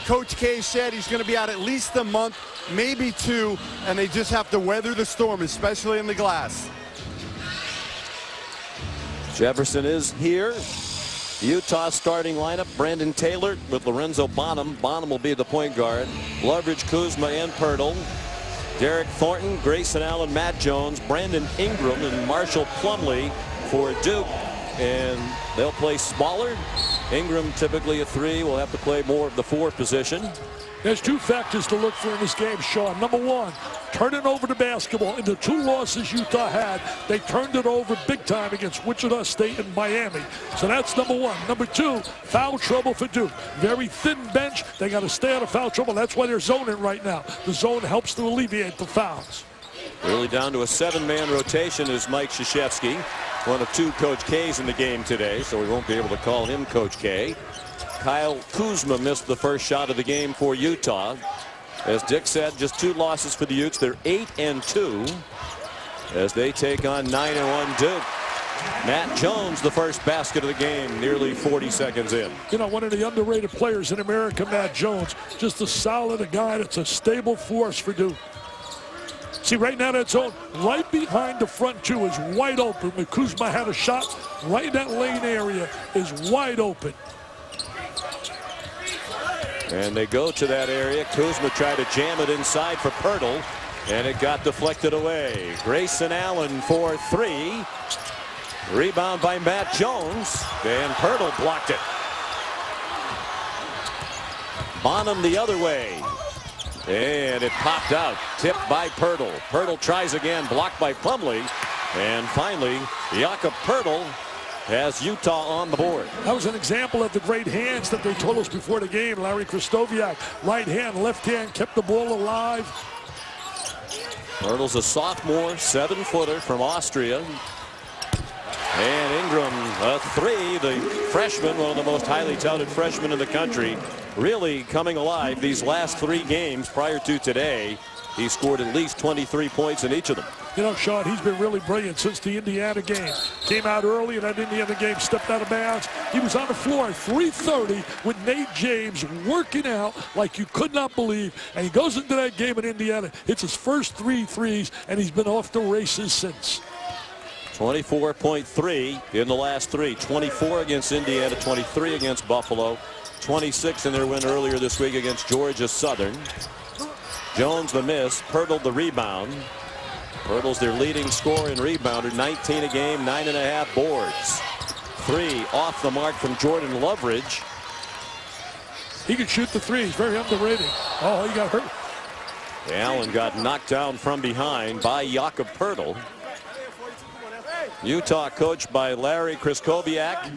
Coach K said he's going to be out at least a month, maybe 2, and they just have to weather the storm, especially in the glass. Jefferson is here. Utah starting lineup: Brandon Taylor with Lorenzo Bonham. Bonham will be the point guard. Loveridge, Kuzma, and Pirtle. Derek Thornton, Grayson Allen, Matt Jones, Brandon Ingram, and Marshall Plumlee for Duke. And they'll play smaller. Ingram typically a 3. Will have to play more of the 4 position. There's 2 factors to look for in this game, Sean. Number 1, turning over the basketball. In the 2 losses Utah had, they turned it over big time against Wichita State and Miami. So that's number 1. Number 2, foul trouble for Duke. Very thin bench. They got to stay out of foul trouble. That's why they're zoning right now. The zone helps to alleviate the fouls. Really down to a 7-man rotation is Mike Krzyzewski, one of 2 Coach K's in the game today, so we won't be able to call him Coach K. Kyle Kuzma missed the first shot of the game for Utah. As Dick said, just 2 losses for the Utes. They're 8-2 as they take on 9-1 Duke. Matt Jones, the first basket of the game, nearly 40 seconds in. You know, one of the underrated players in America, Matt Jones. Just a solid guy that's a stable force for Duke. See, right now that zone right behind the front 2 is wide open. When Kuzma had a shot, right in that lane area is wide open. And they go to that area. Kuzma tried to jam it inside for Pirtle, and it got deflected away. Grayson Allen for 3. Rebound by Matt Jones, and Pirtle blocked it. Bonham the other way, and it popped out. Tipped by Pirtle. Pirtle tries again, blocked by Plumlee, and finally Jakob Pirtle has Utah on the board. That was an example of the great hands that they told us before the game. Larry Krystowiak, right hand, left hand, kept the ball alive. Pirtle's a sophomore, 7-footer from Austria. And Ingram, a 3, the freshman, one of the most highly touted freshmen in the country, really coming alive these last 3 games prior to today. He scored at least 23 points in each of them. You know, Sean, he's been really brilliant since the Indiana game. Came out early in that Indiana game, stepped out of bounds. He was on the floor at 3:30 with Nate James working out like you could not believe. And he goes into that game in Indiana, hits his first 3 threes, and he's been off the races since. 24.3 in the last 3. 24 against Indiana, 23 against Buffalo, 26 in their win earlier this week against Georgia Southern. Jones the miss, Pirtle the rebound. Pirtle's their leading scorer and rebounder, 19 a game, 9.5 boards. 3 off the mark from Jordan Loveridge. He can shoot the 3. He's very underrated. Oh, he got hurt. Allen got knocked down from behind by Jakob Pirtle. Utah coached by Larry Krystowiak.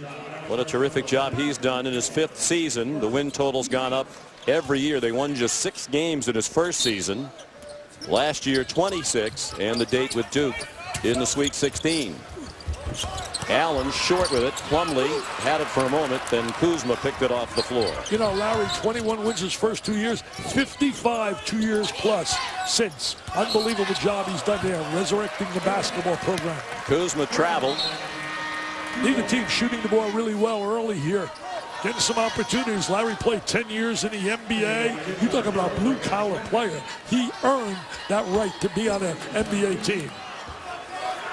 What a terrific job he's done in his 5th season. The win total's gone up every year. They won just 6 games in his first season. Last year 26, and the date with Duke in the Sweet 16. Allen short with it. Plumlee had it for a moment, then Kuzma picked it off the floor. You know, Larry, 21 wins his first 2 years, 55 2 years plus since. Unbelievable job he's done there, resurrecting the basketball program. Kuzma traveled. Neither team shooting the ball really well early here. Getting some opportunities. Larry played 10 years in the NBA. You talk about a blue-collar player. He earned that right to be on an NBA team.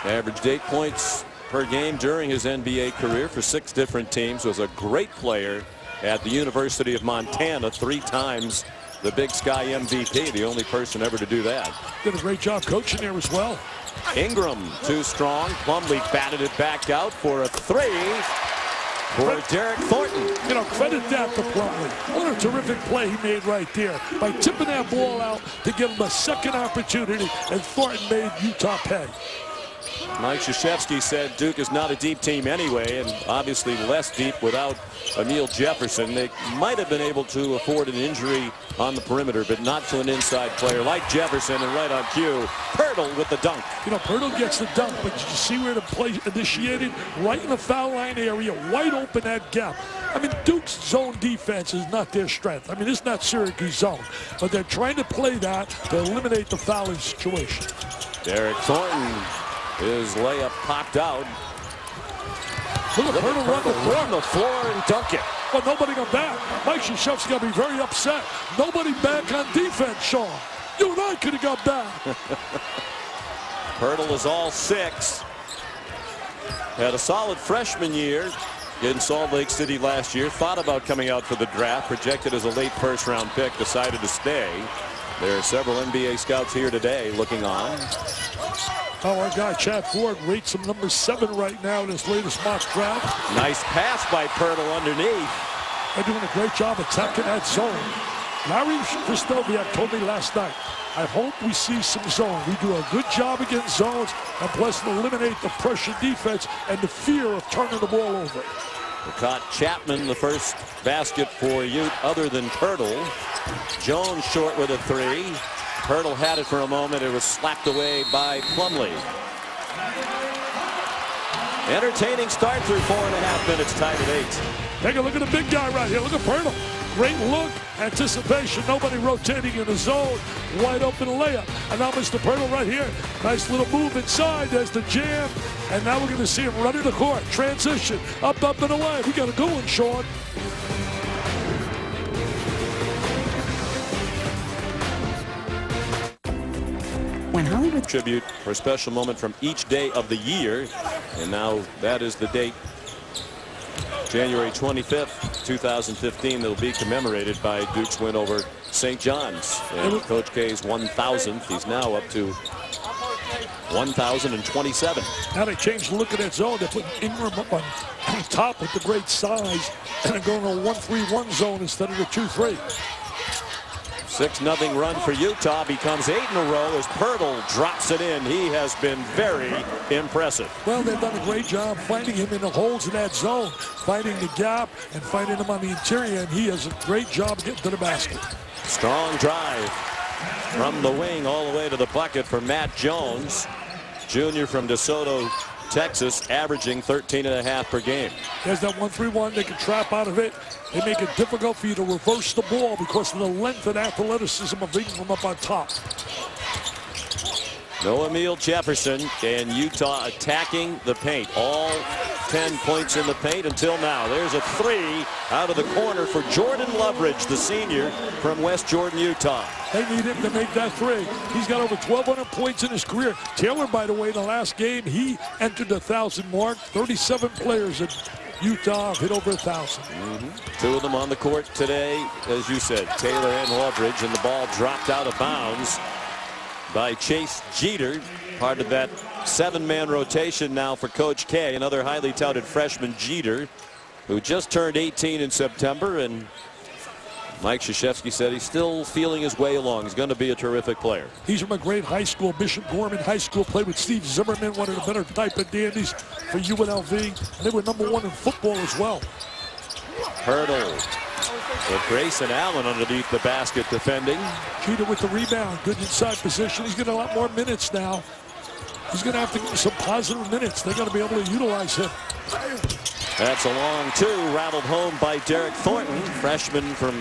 Averaged 8 points per game during his NBA career for 6 different teams. Was a great player at the University of Montana, 3 times the Big Sky MVP, the only person ever to do that. Did a great job coaching there as well. Ingram too strong. Plumlee batted it back out for a 3 for Derek Thornton. You know, credit that to Plumlee. What a terrific play he made right there by tipping that ball out to give him a second opportunity, and Thornton made Utah pay. Mike Krzyzewski said Duke is not a deep team anyway, and obviously less deep without Emil Jefferson. They might have been able to afford an injury on the perimeter, but not to an inside player like Jefferson. And right on cue, Pirtle with the dunk. You know, Pirtle gets the dunk, but did you see where the play initiated? Right in the foul line area, wide open that gap. I mean, Duke's zone defense is not their strength. I mean, it's not Syracuse zone, but they're trying to play that to eliminate the fouling situation. Derek Thornton, his layup popped out. Look at Pirtle run the floor and dunk it. but nobody got back. Mike Krzyzewski got to be very upset. Nobody back on defense, Sean. You and I could have got back. Pirtle is all 6. Had a solid freshman year in Salt Lake City last year. Thought about coming out for the draft. Projected as a late first-round pick. Decided to stay. There are several NBA scouts here today looking on. Oh, our guy Chad Ford rates him number 7 right now in his latest mock draft. Nice pass by Pirtle underneath. They're doing a great job attacking that zone. Larry Kristoviak told me last night, I hope we see some zone. We do a good job against zones and plus eliminate the pressure defense and the fear of turning the ball over. They caught Chapman, the first basket for Ute other than Pirtle. Jones short with a 3. Pirtle had it for a moment. It was slapped away by Plumlee. Entertaining start through 4.5 minutes, tied at 8. Take a look at the big guy right here. Look at Pirtle. Great look, anticipation, nobody rotating in the zone, wide open layup. And now Mr. Pirtle right here. Nice little move inside. There's the jam. And now we're going to see him running the court. Transition, up, and away. We got a good one, Sean. When Hollywood Tribute for a special moment from each day of the year. And now that is the date. January 25th, 2015, that'll be commemorated by Duke's win over St. John's. And Coach K's 1,000th. He's now up to 1,027. Now they changed the look of that zone. They put Ingram up on top with the great size and going to a 1-3-1 zone instead of the 2-3. 6-0 run for Utah becomes 8 in a row as Pirtle drops it in. He has been very impressive. Well, they've done a great job finding him in the holes in that zone, finding the gap and finding him on the interior, and he has a great job getting to the basket. Strong drive from the wing all the way to the bucket for Matt Jones, junior from DeSoto, Texas, averaging 13.5 per game. There's that 1-3-1. They can trap out of it. They make it difficult for you to reverse the ball because of the length and athleticism of Ingram up on top. No Emil Jefferson, and Utah attacking the paint. All 10 points in the paint until now. There's a 3 out of the corner for Jordan Loveridge, the senior from West Jordan, Utah. They need him to make that 3. He's got over 1,200 points in his career. Taylor, by the way, in the last game, he entered the 1,000 mark. 37 players at Utah hit over 1,000. 2 of them on the court today, as you said, Taylor and Loveridge, and the ball dropped out of bounds by Chase Jeter, part of that 7-man rotation now for Coach K. Another highly touted freshman, Jeter, who just turned 18 in September, and Mike Krzyzewski said he's still feeling his way along. He's going to be a terrific player. He's from a great high school, Bishop Gorman High School, played with Steve Zimmerman, one of the better type of dandies for UNLV, and they were #1 in football as well. Pirtle with Grayson Allen underneath the basket defending. Jeter with the rebound, good inside position. He's getting a lot more minutes now. He's going to have to get some positive minutes. They're going to be able to utilize him. That's a long 2, rattled home by Derek Thornton, freshman from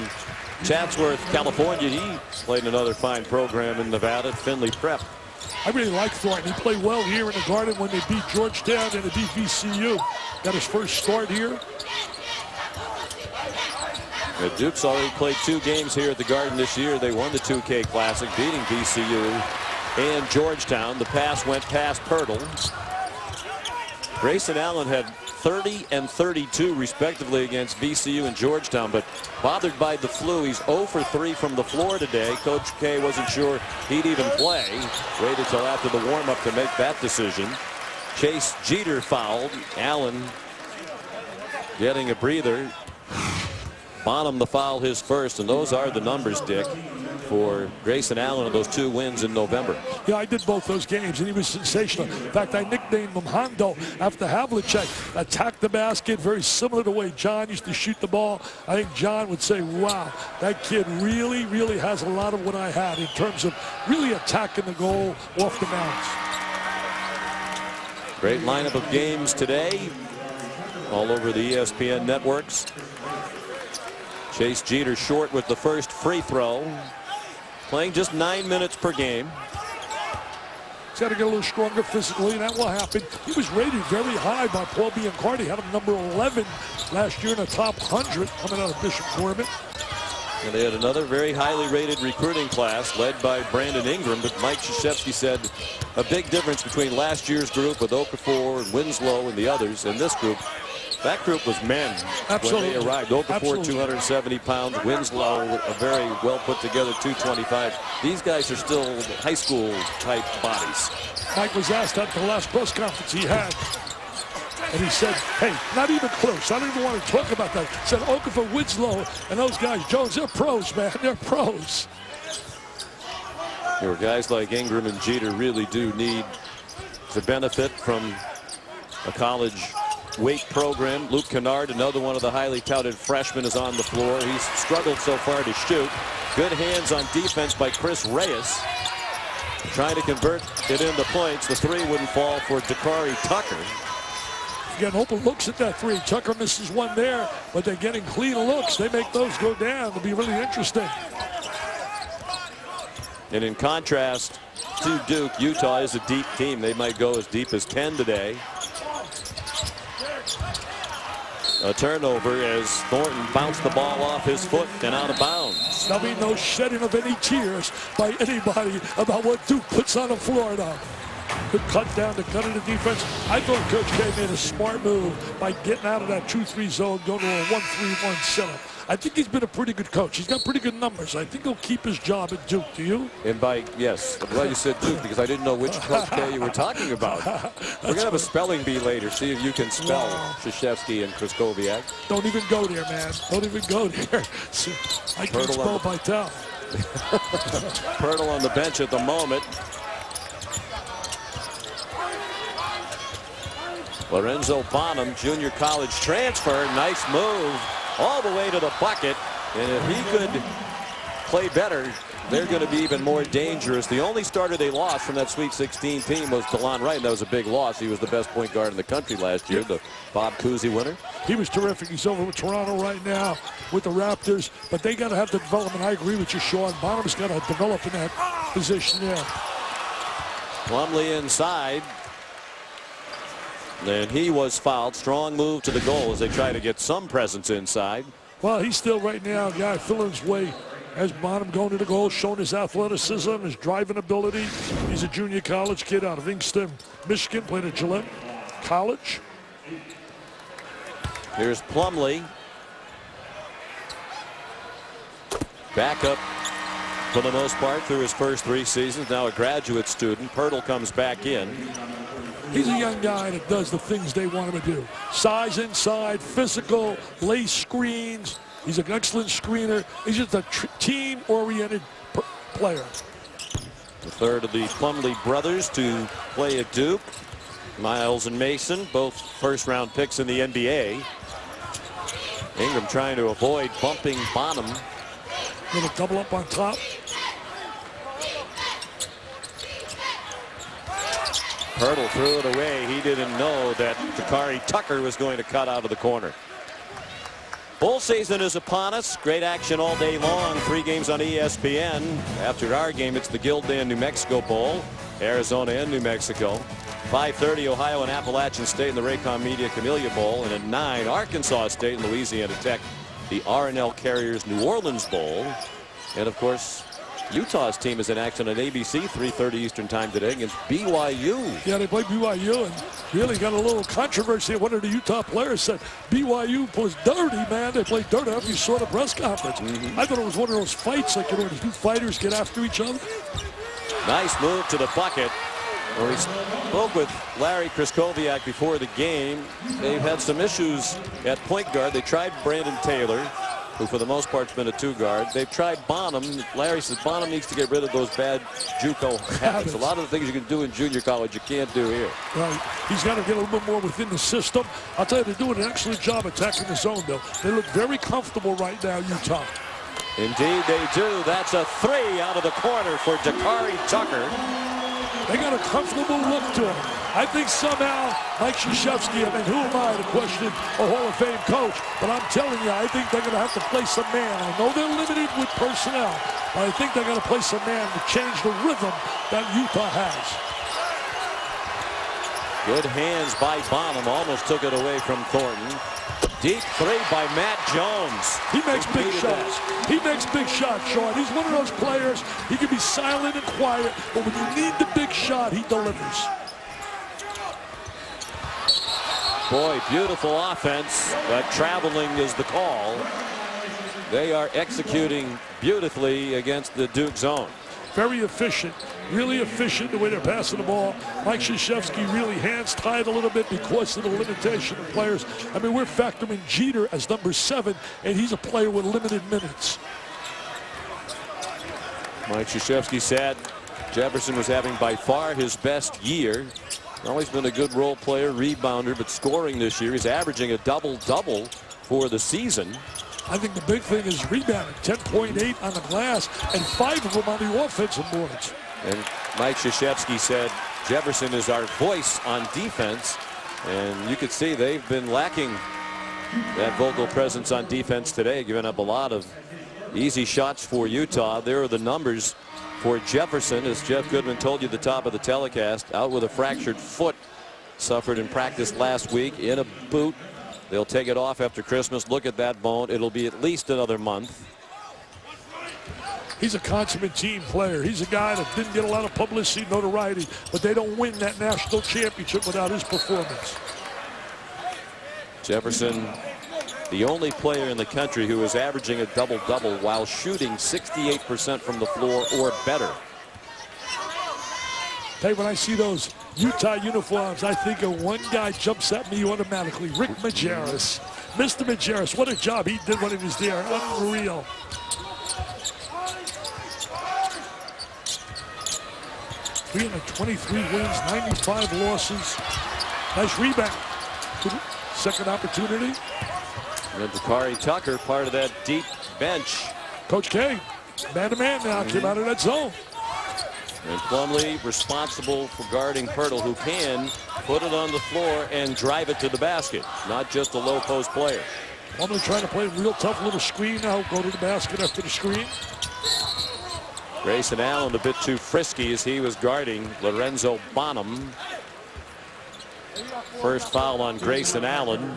Chatsworth, California. He played in another fine program in Nevada, Findlay Prep. I really like Thornton. He played well here in the Garden when they beat Georgetown and the VCU. Got his first start here. The Duke's already played 2 games here at the Garden this year. They won the 2K Classic, beating VCU and Georgetown. The pass went past Pirtle. Grayson Allen had 30 and 32 respectively against VCU and Georgetown, but bothered by the flu. He's 0 for 3 from the floor today. Coach K wasn't sure he'd even play. Waited till after the warm-up to make that decision. Chase Jeter fouled. Allen getting a breather. Bonham the foul, his first, and those are the numbers, Dick, for Grayson Allen of those 2 wins in November. Yeah, I did both those games, and he was sensational. In fact, I nicknamed him Hondo after Havlicek attacked the basket, very similar to the way John used to shoot the ball. I think John would say, wow, that kid really, really has a lot of what I had in terms of really attacking the goal off the bounce. Great lineup of games today, all over the ESPN networks. Chase Jeter short with the first free throw. Playing just 9 minutes per game. He's got to get a little stronger physically, and that will happen. He was rated very high by Paul Biancardi. Had him number 11 last year in the top 100 coming out of Bishop Gorman. And they had another very highly rated recruiting class led by Brandon Ingram, but Mike Krzyzewski said a big difference between last year's group with Okafor and Winslow and the others and this group. That group was men. Absolutely. When they arrived. Okafor, Absolutely. 270 pounds. Winslow, a very well put together 225. These guys are still high school type bodies. Mike was asked at the last press conference he had, and he said, hey, not even close. I don't even want to talk about that. He said Okafor, Winslow, and those guys, Jones, they're pros, man. They're pros. There were guys like Ingram and Jeter really do need to benefit from a college weight program. Luke Kennard, another one of the highly touted freshmen, is on the floor. He's struggled so far to shoot. Good hands on defense by Chris Reyes. Trying to convert it into points. The three wouldn't fall for Dakari Tucker. Getting open looks at that three. Tucker misses one there, but they're getting clean looks. They make those go down. It'll be really interesting. And in contrast to Duke, Utah is a deep team. They might go as deep as 10 today. A turnover as Thornton bounced the ball off his foot and out of bounds. There'll be no shedding of any tears by anybody about what Duke puts on the floor now. Good cut down to cut into defense. I thought Coach K made a smart move by getting out of that 2-3 zone, going to a 1-3-1 setup. I think he's been a pretty good coach. He's got pretty good numbers. I think he'll keep his job at Duke. Do you? And by, yes, I'm glad you said Duke because I didn't know which Coach K you were talking about. We're going to have a spelling bee later. See if you can spell Krzyzewski and Kryskowiak. Don't even go there, man. Don't even go there. I can spell Vital. Pirtle on the bench at the moment. Lorenzo Bonham, junior college transfer. Nice move all the way to the bucket. And if he could play better, they're going to be even more dangerous. The only starter they lost from that Sweet 16 team was DeLon Wright, and that was a big loss. He was the best point guard in the country last year, the Bob Cousy winner. He was terrific. He's over with Toronto right now with the Raptors, but they got to have the development. I agree with you, Sean. Bonham's got to develop in that position there. Plumlee inside. And he was fouled. Strong move to the goal as they try to get some presence inside. Well, he's still right now a guy filling his way as Bonham going to the goal, showing his athleticism, his driving ability. He's a junior college kid out of Inkster, Michigan, played at Gillette College. Here's Plumlee. Back up for the most part through his first 3 seasons. Now a graduate student. Pirtle comes back in. He's a young guy that does the things they want him to do. Size inside, physical, lay screens. He's an excellent screener. He's just a team-oriented player. The third of the Plumlee brothers to play at Duke. Miles and Mason, both first-round picks in the NBA. Ingram trying to avoid bumping Bonham. Little double up on top. Pirtle threw it away. He didn't know that Dakari Tucker was going to cut out of the corner. Bowl season is upon us. Great action all day long. 3 games on ESPN. After our game, it's the Gildan New Mexico Bowl. Arizona and New Mexico. 5:30, Ohio and Appalachian State in the Raycom Media Camellia Bowl. And at 9, Arkansas State and Louisiana Tech, the R&L Carriers New Orleans Bowl. And, of course, Utah's team is in action on ABC, 3:30 Eastern Time today against BYU. Yeah, they play BYU, and really got a little controversy. One of the Utah players said BYU was dirty, man. They played dirty after you saw the press conference. I thought it was one of those fights, like, you know, when the 2 fighters get after each other. Nice move to the bucket. Well, we spoke with Larry Kryskowiak before the game. They've had some issues at point guard. They tried Brandon Taylor, who for the most part has been a 2 guard. They've tried Bonham. Larry says Bonham needs to get rid of those bad JUCO habits. A lot of the things you can do in junior college you can't do here. Right. He's got to get a little bit more within the system. I'll tell you, they're doing an excellent job attacking the zone, though. They look very comfortable right now, Utah. Indeed they do. That's a 3 out of the corner for Dakari Tucker. They got a comfortable look to him. I think somehow Mike Krzyzewski, I mean, who am I to question a Hall of Fame coach? But I'm telling you, I think they're going to have to play some man. I know they're limited with personnel, but I think they're going to play some man to change the rhythm that Utah has. Good hands by Bonham. Almost took it away from Thornton. Deep three by Matt Jones. He makes big shots. He makes big shots, Sean. He's one of those players. He can be silent and quiet, but when you need the big shot, he delivers. Boy, beautiful offense, but traveling is the call. They are executing beautifully against the Duke zone. Very efficient, really efficient the way they're passing the ball. Mike Krzyzewski really hands tied a little bit because of the limitation of players. I mean, we're factoring Jeter as number 7, and he's a player with limited minutes. Mike Krzyzewski said Jefferson was having by far his best year. Always been a good role player, rebounder, but scoring this year, he's averaging a double-double for the season. I think the big thing is rebounding, 10.8 on the glass, and 5 of them on the offensive boards. And Mike Krzyzewski said Jefferson is our voice on defense, and you could see they've been lacking that vocal presence on defense today, giving up a lot of easy shots for Utah. There are the numbers for Jefferson, as Jeff Goodman told you at the top of the telecast, out with a fractured foot, suffered in practice last week in a boot. They'll take it off after Christmas. Look at that bone. It'll be at least another month. He's a consummate team player. He's a guy that didn't get a lot of publicity, notoriety, but they don't win that national championship without his performance. Jefferson, the only player in the country who is averaging a double-double while shooting 68% from the floor or better. Hey, when I see those Utah uniforms, I think of one guy jumps at me automatically, Rick Majerus. Mr. Majerus, what a job he did when he was there. Unreal. $323 wins, 95 losses. Nice rebound. Second opportunity. And Dakari Tucker, part of that deep bench. Coach K, man-to-man now, came out of that zone. And Plumlee responsible for guarding Pirtle, who can put it on the floor and drive it to the basket, not just a low post player. Plumlee trying to play a real tough little screen now, go to the basket after the screen. Grayson Allen a bit too frisky as he was guarding Lorenzo Bonham. First foul on Grayson Allen,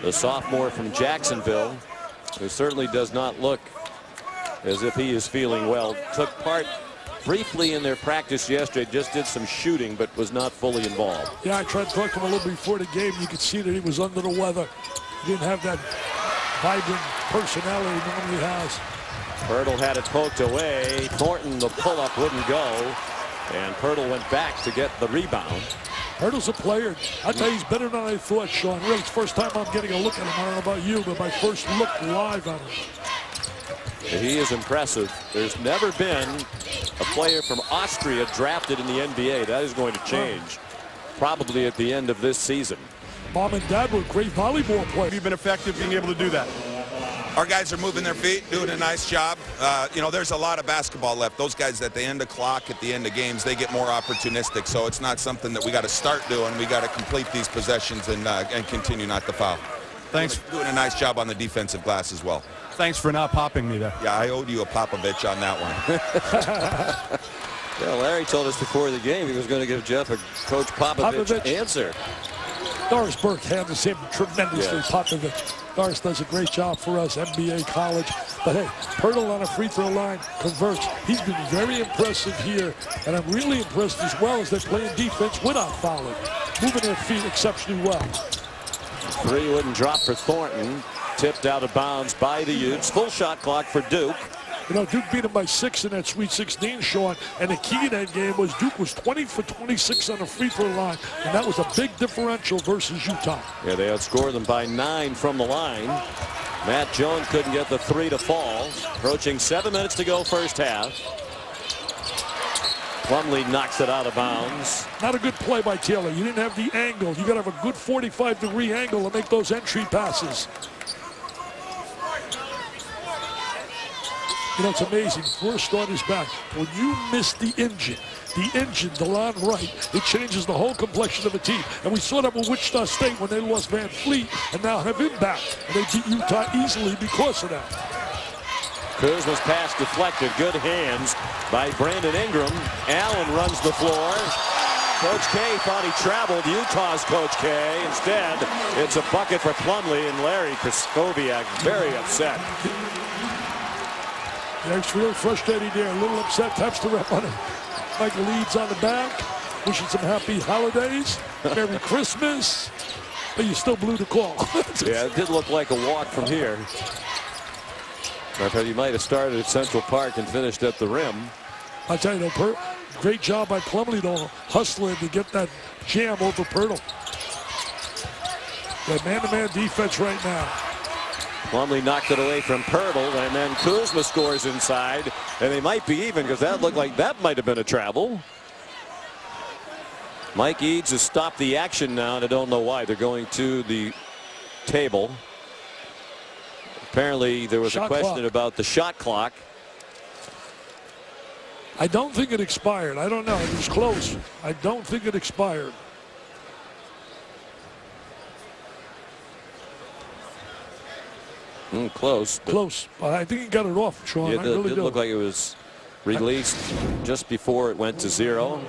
the sophomore from Jacksonville, who certainly does not look as if he is feeling well. Took part briefly in their practice yesterday, just did some shooting, but was not fully involved. Yeah, I tried to talk to him a little before the game. You could see that he was under the weather. He didn't have that vibrant personality he normally has. Pirtle had it poked away. Thornton, the pull-up wouldn't go, and Pirtle went back to get the rebound. Pirtle's a player. I tell you, he's better than I thought, Sean. Really, it's the first time I'm getting a look at him. I don't know about you, but my first look live on him. He is impressive. There's never been a player from Austria drafted in the NBA. That is going to change probably at the end of this season. Mom and Dad were great volleyball players. You've been effective being able to do that. Our guys are moving their feet, doing a nice job. You know, there's a lot of basketball left. Those guys at the end of clock, at the end of games, they get more opportunistic. So it's not something that we got to start doing. We got to complete these possessions and continue not to foul. Thanks. Doing a nice job on the defensive glass as well. Thanks for not popping me there. Yeah, I owed you a Popovich on that one. Yeah, Larry told us before the game he was going to give Jeff a Coach Popovich answer. Doris Burke handles him tremendously, Yes. Popovich. Doris does a great job for us, NBA, college. But hey, Pirtle on a free throw line converts. He's been very impressive here, and I'm really impressed as well as they're playing defense without fouling. Moving their feet exceptionally well. Three wouldn't drop for Thornton. Tipped out of bounds by the Utes. Full shot clock for Duke. You know, Duke beat him by 6 in that Sweet 16, Sean. And the key to that game was Duke was 20 for 26 on the free throw line. And that was a big differential versus Utah. Yeah, they outscored them by 9 from the line. Matt Jones couldn't get the three to fall. Approaching 7 minutes to go first half. Plumlee knocks it out of bounds. Not a good play by Taylor. You didn't have the angle. You got to have a good 45-degree angle to make those entry passes. You know, it's amazing. First start is back. When you miss the engine, the line right, it changes the whole complexion of a team. And we saw that with Wichita State when they lost Van Fleet and now have him back. And they beat Utah easily because of that. Kuzma's pass deflected. Good hands by Brandon Ingram. Allen runs the floor. Coach K thought he traveled. Utah's Coach K. Instead, it's a bucket for Plumlee, and Larry Kraskowiak very upset. Yeah, he's really frustrated there. A little upset. Taps the rep on it. Michael Leeds on the back. Wishing some happy holidays. Merry Christmas. But you still blew the call. Yeah, it did look like a walk from here. I thought he might have started at Central Park and finished at the rim. I tell you, though, great job by Plumlee, though, hustling to get that jam over Pirtle. That man-to-man defense right now. Plumlee knocked it away from Pirtle, and then Kuzma scores inside, and they might be even because that looked like that might have been a travel. Mike Eads has stopped the action now, and I don't know why. They're going to the table. Apparently, there was a question about the shot clock. I don't think it expired. I don't know. It was close. I don't think it expired. Close. Close. But I think he got it off, Sean. Yeah, it did look like it was released just before it went to 0.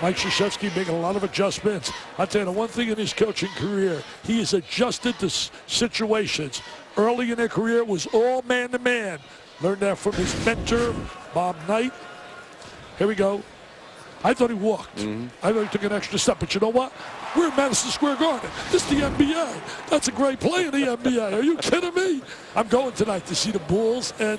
Mike Krzyzewski making a lot of adjustments. I'll tell you the one thing in his coaching career, he has adjusted to situations. Early in their career, it was all man-to-man. Learned that from his mentor, Bob Knight. Here we go. I thought he walked. I thought he took an extra step. But you know what? We're in Madison Square Garden. This is the NBA. That's a great play in the NBA. Are you kidding me? I'm going tonight to see the Bulls and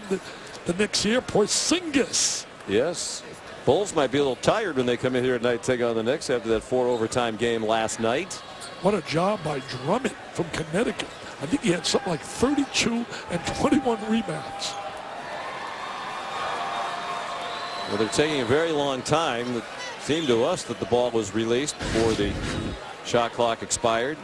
the Knicks here. Porzingis. Yes. Bulls might be a little tired when they come in here tonight to take on the Knicks after that 4 overtime game last night. What a job by Drummond from Connecticut. I think he had something like 32 and 21 rebounds. Well, they're taking a very long time. It seemed to us that the ball was released before the shot clock expired.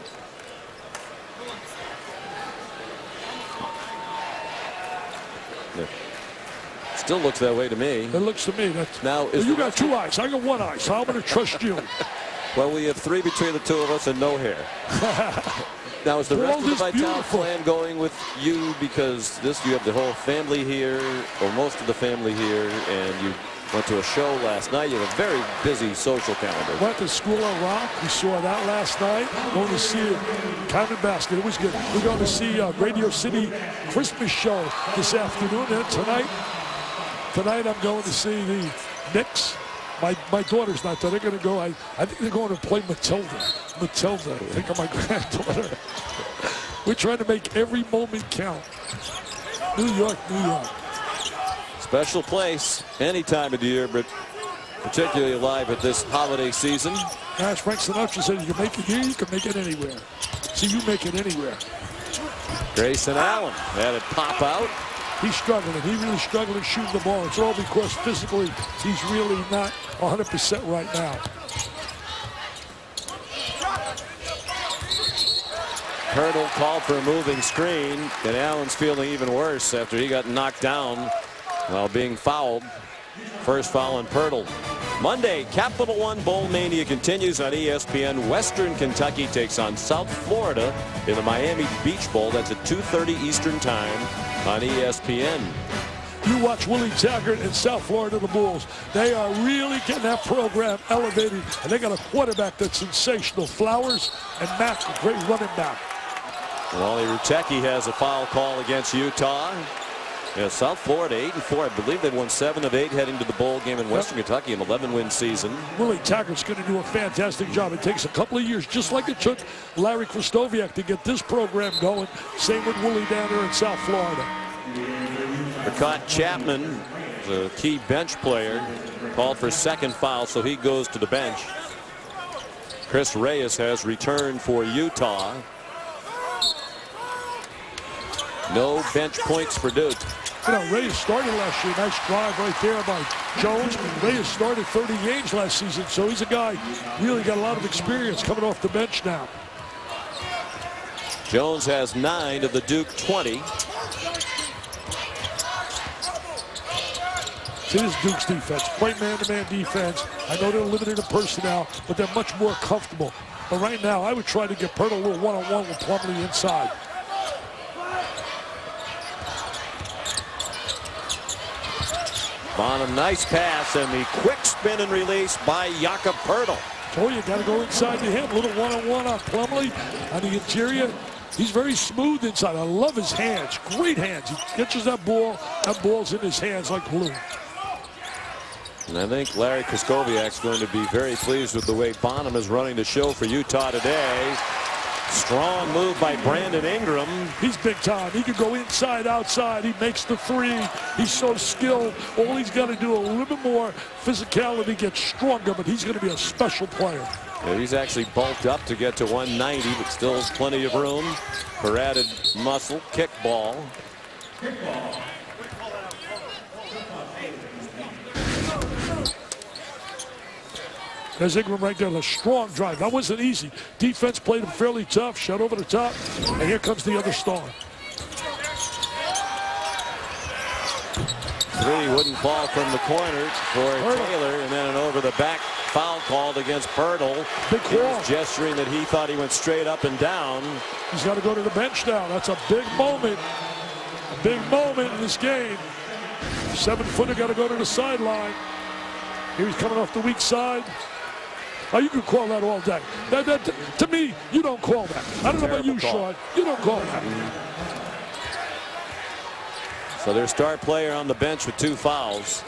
Still looks that way to me. It looks to me. That's, now, well, you got 2 eyes. I got 1 eye, so I'm going to trust you. Well, we have 3 between the 2 of us and no hair. Now, is the rest of the Vital clan going with you because you have the whole family here, or most of the family here, and you went to a show last night. You have a very busy social calendar. Went to School of Rock. We saw that last night. Going to see Counting Basket. It was good. We're going to see Radio City Christmas show this afternoon. And tonight I'm going to see the Knicks. My daughter's not there. They're going to go. I think they're going to play Matilda. I think of my granddaughter. We're trying to make every moment count. New York, New York. Special place any time of the year, but particularly alive at this holiday season. As Frank Sinatra said, you can make it here, you can make it anywhere. See, you make it anywhere. Grayson Allen had it pop out. He's struggling. He really struggling shooting the ball. It's all because physically he's really not 100% right now. Pirtle called for a moving screen, and Allen's feeling even worse after he got knocked down while being fouled. First foul on Pirtle. Monday, Capital One Bowl Mania continues on ESPN. Western Kentucky takes on South Florida in the Miami Beach Bowl. That's at 2:30 Eastern Time on ESPN. You watch Willie Taggart and South Florida, the Bulls. They are really getting that program elevated, and they got a quarterback that's sensational. Flowers and Mack, a great running back. Wally Rutecki has a foul call against Utah. Yeah, South Florida 8-4. I believe they won 7 of 8 heading to the bowl game in Western Kentucky, an 11-win season. Willie Taggart's going to do a fantastic job. It takes a couple of years, just like it took Larry Kraskowiak to get this program going. Same with Willie down there in South Florida. Ricott Chapman, the key bench player, called for second foul, so he goes to the bench. Chris Reyes has returned for Utah. No bench points for Duke. You know, Reyes started last year. Nice drive right there by Jones. Reyes started 30 games last season, so he's a guy really got a lot of experience coming off the bench now. Jones has 9 of the Duke 20. See, this is Duke's defense. Play man-to-man defense. I know they're limited in personnel, but they're much more comfortable. But right now, I would try to get Pirtle a little one-on-one with Plumlee inside. Bonham, nice pass, and the quick spin and release by Jakob Poeltl. Oh, you got to go inside to him. A little one-on-one on Plumlee on the interior. He's very smooth inside. I love his hands. Great hands. He catches that ball. That ball's in his hands like glue. And I think Larry Kraskowiak's going to be very pleased with the way Bonham is running the show for Utah today. Strong move by Brandon Ingram. He's big time. He could go inside, outside. He makes the three. He's so skilled. All he's got to do a little bit more physicality, get stronger, but he's going to be a special player. Yeah, he's actually bulked up to get to 190, but still has plenty of room for added muscle. Kick ball. There's Ingram right there, a strong drive. That wasn't easy. Defense played him fairly tough, shut over the top, and here comes the other star. Three wouldn't fall from the corner for Taylor, and then an over-the-back foul called against Poeltl. Big call. He's gesturing that he thought he went straight up and down. He's got to go to the bench now. That's a big moment. A big moment in this game. 7-footer got to go to the sideline. Here he's coming off the weak side. Oh, you can call that all day. To me, you don't call that. I don't know about you, Sean. You don't call that. So their star player on the bench with 2 fouls.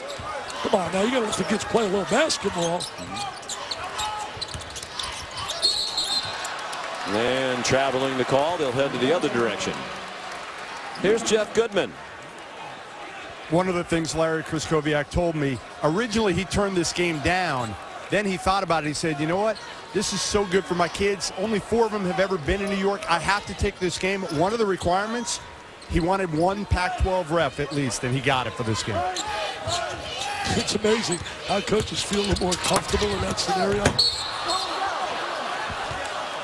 Come on now, you got to let the kids play a little basketball. And traveling the call, they'll head to the other direction. Here's Jeff Goodman. One of the things Larry Kraskowiak told me, originally he turned this game down. Then he thought about it. He said, you know what? This is so good for my kids. Only 4 of them have ever been in New York. I have to take this game. One of the requirements, he wanted 1 Pac-12 ref at least, and he got it for this game. It's amazing how coaches feel a little more comfortable in that scenario.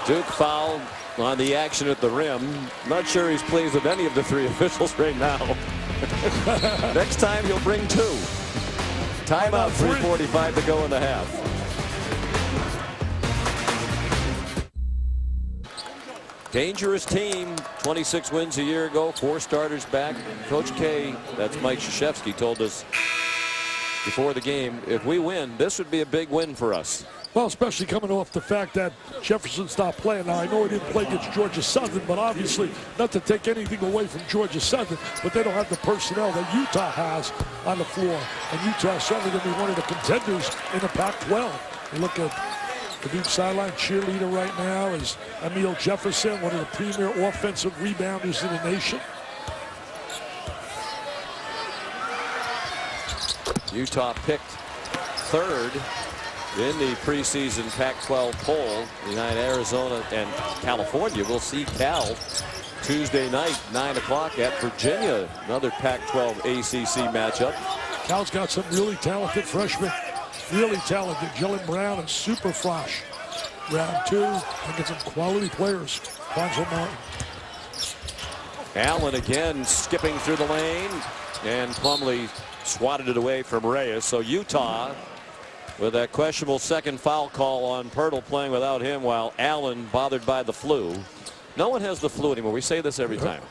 Duke fouled on the action at the rim. Not sure he's pleased with any of the 3 officials right now. Next time he'll bring 2. Timeout, 3:45 to go in the half. Dangerous team, 26 wins a year ago, 4 starters back. Coach K, that's Mike Krzyzewski, told us before the game, if we win, this would be a big win for us. Well, especially coming off the fact that Jefferson stopped playing. Now, I know he didn't play against Georgia Southern, but obviously not to take anything away from Georgia Southern, but they don't have the personnel that Utah has on the floor. And Utah is certainly going to be one of the contenders in the Pac-12. You look at the Duke sideline cheerleader right now is Emil Jefferson, one of the premier offensive rebounders in the nation. Utah picked 3rd in the preseason Pac-12 poll behind Arizona and California. We'll see Cal Tuesday night, 9 o'clock at Virginia. Another Pac-12 ACC matchup. Cal's got some really talented freshmen. Really talented. Jalen Brown and Super Frosh. Round 2. I get some quality players. Bonzo Martin. Allen again skipping through the lane. And Plumlee swatted it away from Reyes. So Utah with that questionable second foul call on Poeltl playing without him while Allen bothered by the flu. No one has the flu anymore. We say this every time.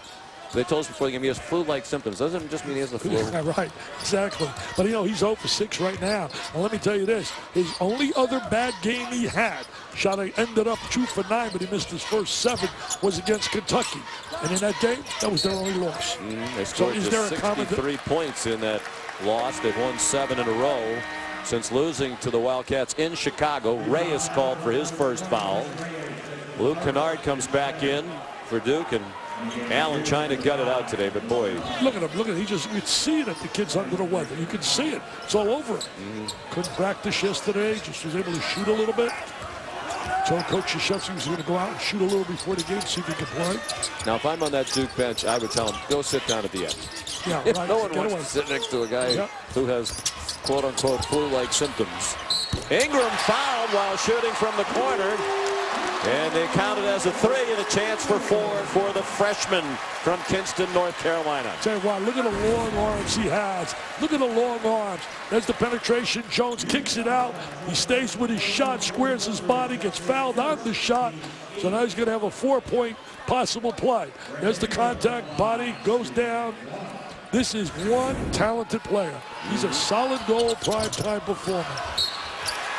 They told us before the game he has flu-like symptoms. Doesn't just mean he has the flu. Yeah, right, exactly. But, you know, he's 0 for 6 right now. And let me tell you this, his only other bad game he had, shot ended up 2 for 9, but he missed his first 7, was against Kentucky. And in that game, that was their only loss. They scored just 63 points in that loss. They've won 7 in a row since losing to the Wildcats in Chicago. Reyes called for his first foul. Luke Kennard comes back in for Duke, and Allen trying to gut it out today, but boy. Look at him, look at him. You could see that the kid's under the weather. You can see it. It's all over him. Couldn't practice yesterday, just was able to shoot a little bit. Told Coach Krzyzewski he was going to go out and shoot a little before the game, see if he could play. Now, if I'm on that Duke bench, I would tell him, go sit down at the end. Yeah, If right. no one wants to sit next to a guy who has quote-unquote flu-like symptoms. Ingram fouled while shooting from the corner. And they counted as a 3 and a chance for 4 for the freshman from Kinston, North Carolina. Tell you what, look at the long arms he has. Look at the long arms. There's the penetration. Jones kicks it out. He stays with his shot, squares his body, gets fouled on the shot. So now he's going to have a 4-point possible play. There's the contact. Body goes down. This is one talented player. He's a solid goal primetime performer.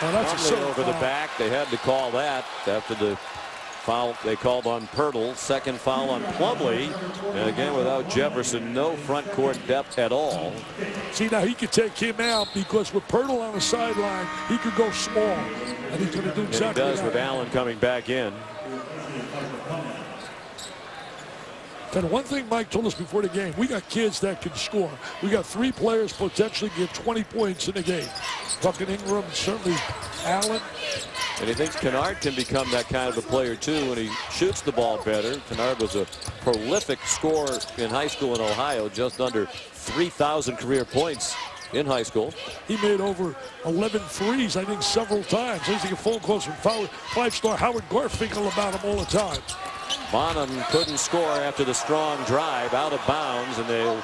Now that's a over the back. They had to call that after the foul they called on Pirtle. Second foul on Plumlee. And again, without Jefferson, no front court depth at all. See, now he could take him out because with Pirtle on the sideline, he could go small. And he's going to do exactly that. He does that. with Allen coming back in. And one thing Mike told us before the game, we got kids that can score. We got 3 players potentially get 20 points in a game. Talking Ingram, certainly Allen. And he thinks Kennard can become that kind of a player too when he shoots the ball better. Kennard was a prolific scorer in high school in Ohio, just under 3,000 career points in high school. He made over 11 threes, I think, several times. I used to get phone calls from five-star Howard Garfinkel about him all the time. Bonham couldn't score after the strong drive, out of bounds, and they'll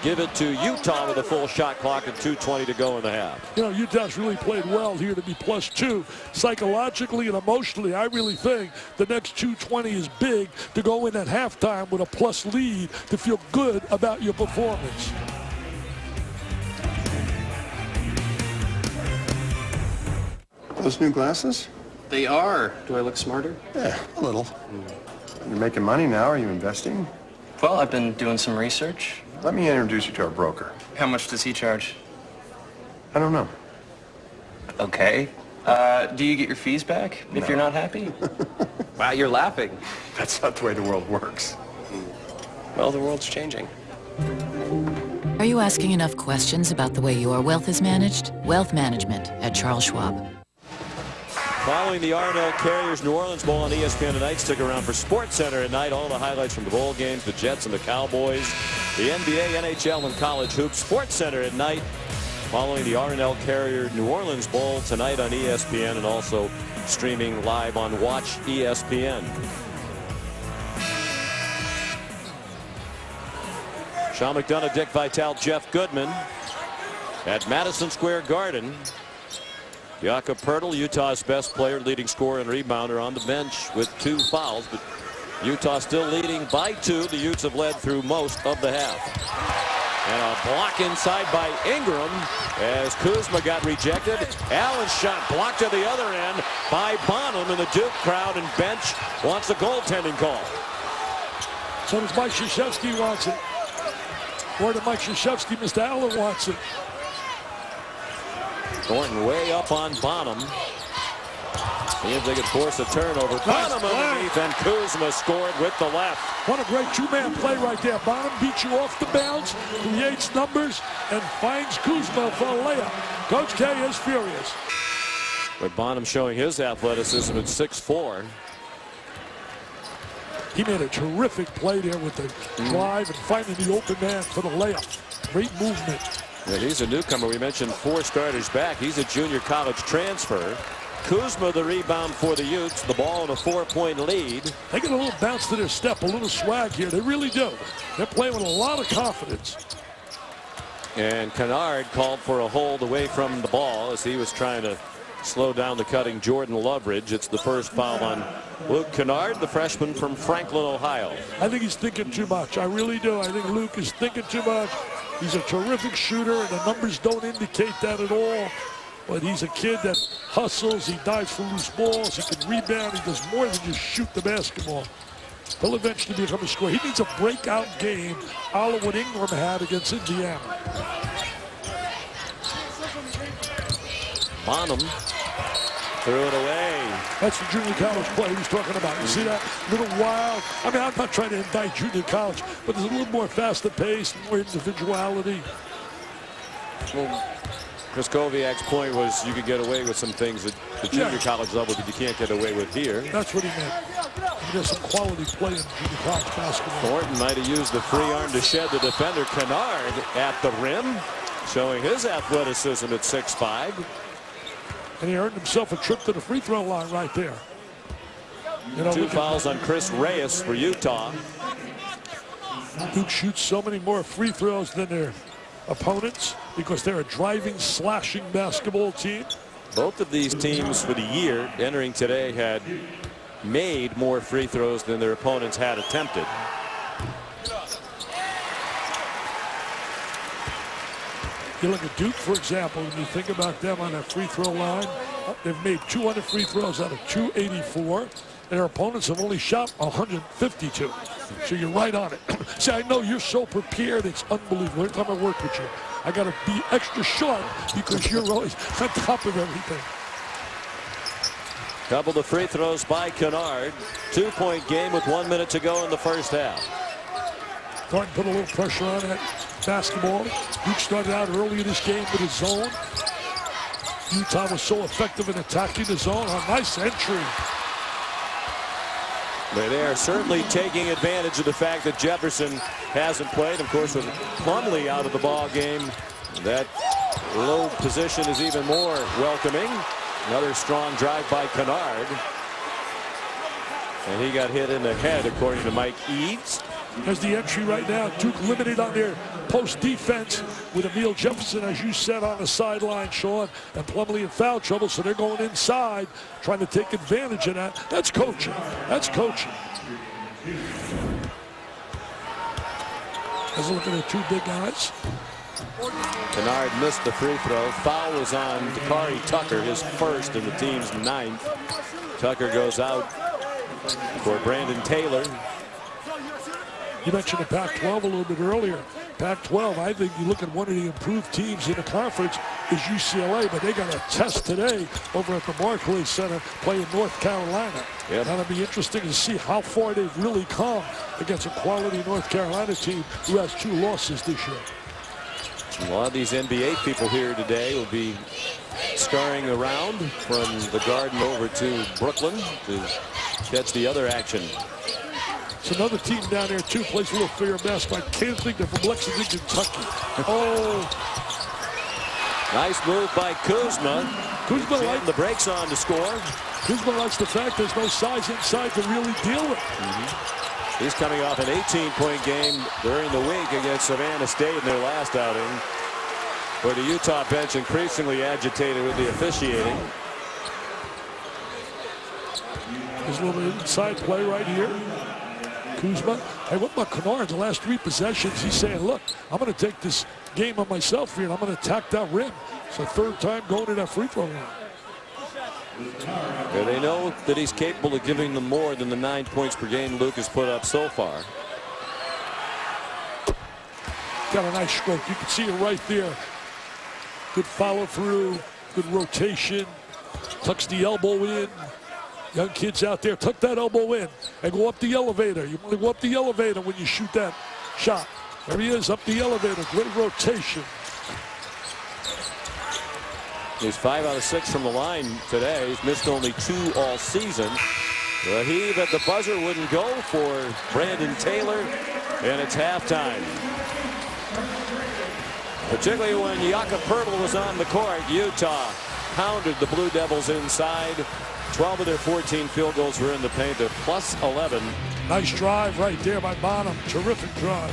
give it to Utah with a full shot clock and 2:20 to go in the half. You know, Utah's really played well here to be +2. Psychologically and emotionally, I really think the next 2:20 is big to go in at halftime with a plus lead to feel good about your performance. Those new glasses? They are. Do I look smarter? Yeah, a little. You're making money now. Are you investing? Well, I've been doing some research. Let me introduce you to our broker. How much does he charge? I don't know. Okay. Do you get your fees back if you're not happy? Wow, you're laughing. That's not the way the world works. Well, the world's changing. Are you asking enough questions about the way your wealth is managed? Wealth management at Charles Schwab. Following the R&L Carriers New Orleans Bowl on ESPN tonight, stick around for SportsCenter at night. All the highlights from the bowl games, the Jets and the Cowboys, the NBA, NHL, and college hoops. SportsCenter at night following the R&L Carrier New Orleans Bowl tonight on ESPN and also streaming live on Watch ESPN. Sean McDonough, Dick Vitale, Jeff Goodman at Madison Square Garden. Jakob Poeltl, Utah's best player, leading scorer and rebounder, on the bench with 2 fouls, but Utah still leading by 2. The Utes have led through most of the half. And a block inside by Ingram as Kuzma got rejected. Allen's shot blocked to the other end by Bonham, and the Duke crowd and bench wants a goaltending call. So does Mike Krzyzewski wants it. Or did Mike Krzyzewski, Mr. Allen wants it. Thornton way up on Bonham. See if they can force a turnover. Bonham underneath, and Kuzma scored with the left. What a great 2-man play right there. Bonham beats you off the bounce, creates numbers, and finds Kuzma for a layup. Coach K is furious. But Bonham showing his athleticism at 6'4". He made a terrific play there with the drive and finding the open man for the layup. Great movement. Yeah, he's a newcomer. We mentioned 4 starters back. He's a junior college transfer. Kuzma the rebound for the Utes. The ball in a 4-point lead. They get a little bounce to their step, a little swag here. They really do. They're playing with a lot of confidence. And Kennard called for a hold away from the ball as he was trying to slow down the cutting Jordan Loveridge. It's the first foul on Luke Kennard, the freshman from Franklin, Ohio. I think he's thinking too much. I really do. I think Luke is thinking too much. He's a terrific shooter, and the numbers don't indicate that at all. But he's a kid that hustles. He dives for loose balls. He can rebound. He does more than just shoot the basketball. He'll eventually become a scorer. He needs a breakout game, a la what Ingram had against Indiana. Bonham threw it away. That's the junior college play he's talking about. You see that? A little wild. I mean, I'm not trying to indict junior college, but there's a little more faster pace, more individuality. Well, Chris Koviak's point was you could get away with some things at the junior college level that you can't get away with here. That's what he meant. There's some quality play in junior college basketball. Thornton might have used the free arm to shed the defender. Kennard at the rim, showing his athleticism at 6'5". And he earned himself a trip to the free throw line right there. You know, 2 fouls on Chris Reyes for Utah. Duke shoots so many more free throws than their opponents because they're a driving, slashing basketball team. Both of these teams for the year entering today had made more free throws than their opponents had attempted. You look at Duke, for example, when you think about them on that free throw line, they've made 200 free throws out of 284. Their opponents have only shot 152. So you're right on it. See, I know you're so prepared, it's unbelievable. Every time I work with you, I got to be extra sharp because you're always on top of everything. Couple of free throws by Kennard. 2-point game with 1 minute to go in the first half. Thornton put a little pressure on that basketball. Duke started out early in this game with a zone. Utah was so effective in attacking the zone. A nice entry. They are certainly taking advantage of the fact that Jefferson hasn't played. Of course, with Plumlee out of the ball game, that low position is even more welcoming. Another strong drive by Kennard. And he got hit in the head, according to Mike Eads. There's the entry right now. Duke limited on their post defense with Emil Jefferson, as you said, on the sideline, Sean, and Plumlee in foul trouble, so they're going inside, trying to take advantage of that. That's coaching. That's coaching. Let's look at the two big guys. Kennard missed the free throw. Foul was on Dakari Tucker, his first in the team's 9th. Tucker goes out for Brandon Taylor. You mentioned the Pac-12 a little bit earlier. Pac-12, I think you look at one of the improved teams in the conference is UCLA, but they got a test today over at the Barclays Center playing North Carolina. Yep. That'll be interesting to see how far they've really come against a quality North Carolina team who has 2 losses this year. A lot of these NBA people here today will be scurrying around from the Garden over to Brooklyn to catch the other action. It's another team down there, too, plays a little fair basketball. I can't think they're from Lexington, Kentucky. Oh. Nice move by Kuzma. Kuzma likes the brakes on to score. Kuzma likes the fact there's no size inside to really deal with. He's coming off an 18-point game during the week against Savannah State in their last outing, where the Utah bench increasingly agitated with the officiating. There's a little bit of inside play right here. Kuzma. Hey, what about Kennard? The last 3 possessions, he's saying, look, I'm going to take this game on myself here, and I'm going to attack that rim. It's the 3rd time going to that free throw line. Yeah, they know that he's capable of giving them more than the 9 points per game Luke has put up so far. Got a nice stroke. You can see it right there. Good follow through, good rotation. Tucks the elbow in. Young kids out there, tuck that elbow in and go up the elevator. You want to go up the elevator when you shoot that shot. There he is, up the elevator. Great rotation. He's 5 out of 6 from the line today. He's missed only 2 all season. The heave at the buzzer wouldn't go for Brandon Taylor, and it's halftime. Particularly when Jakob Poeltl was on the court, Utah pounded the Blue Devils inside. 12 of their 14 field goals were in the paint. They're plus 11. Nice drive right there by Bonham. Terrific drive.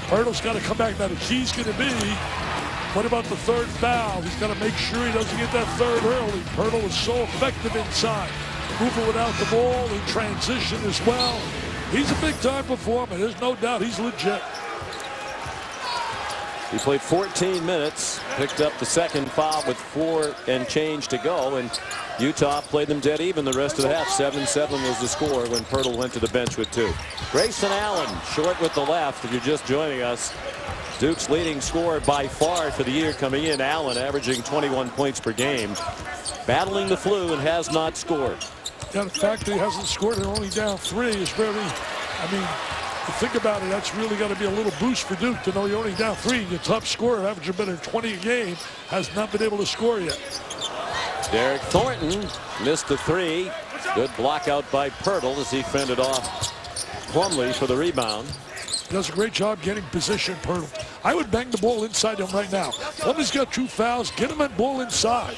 Poeltl's got to come back. Now the key's going to be, what about the 3rd foul? He's got to make sure he doesn't get that 3rd early. Poeltl is so effective inside. Moving without the ball in transition as well. He's a big-time performer. There's no doubt he's legit. He played 14 minutes, picked up the 2nd foul with 4 and change to go, and Utah played them dead even the rest of the half. 7-7 was the score when Poeltl went to the bench with 2. Grayson Allen short with the left. If you're just joining us, Duke's leading scorer by far for the year coming in. Allen averaging 21 points per game, battling the flu and has not scored. Yeah, the fact that he hasn't scored and only down 3 is very, I mean, to think about it, that's really got to be a little boost for Duke to know you're only down 3. Your top scorer, averaging better than 20 a game, has not been able to score yet. Derek Thornton missed the 3. Good block out by Poeltl as he fended off Plumlee for the rebound. He does a great job getting position, Poeltl. I would bang the ball inside him right now. Plumlee's got 2 fouls. Get him that ball inside.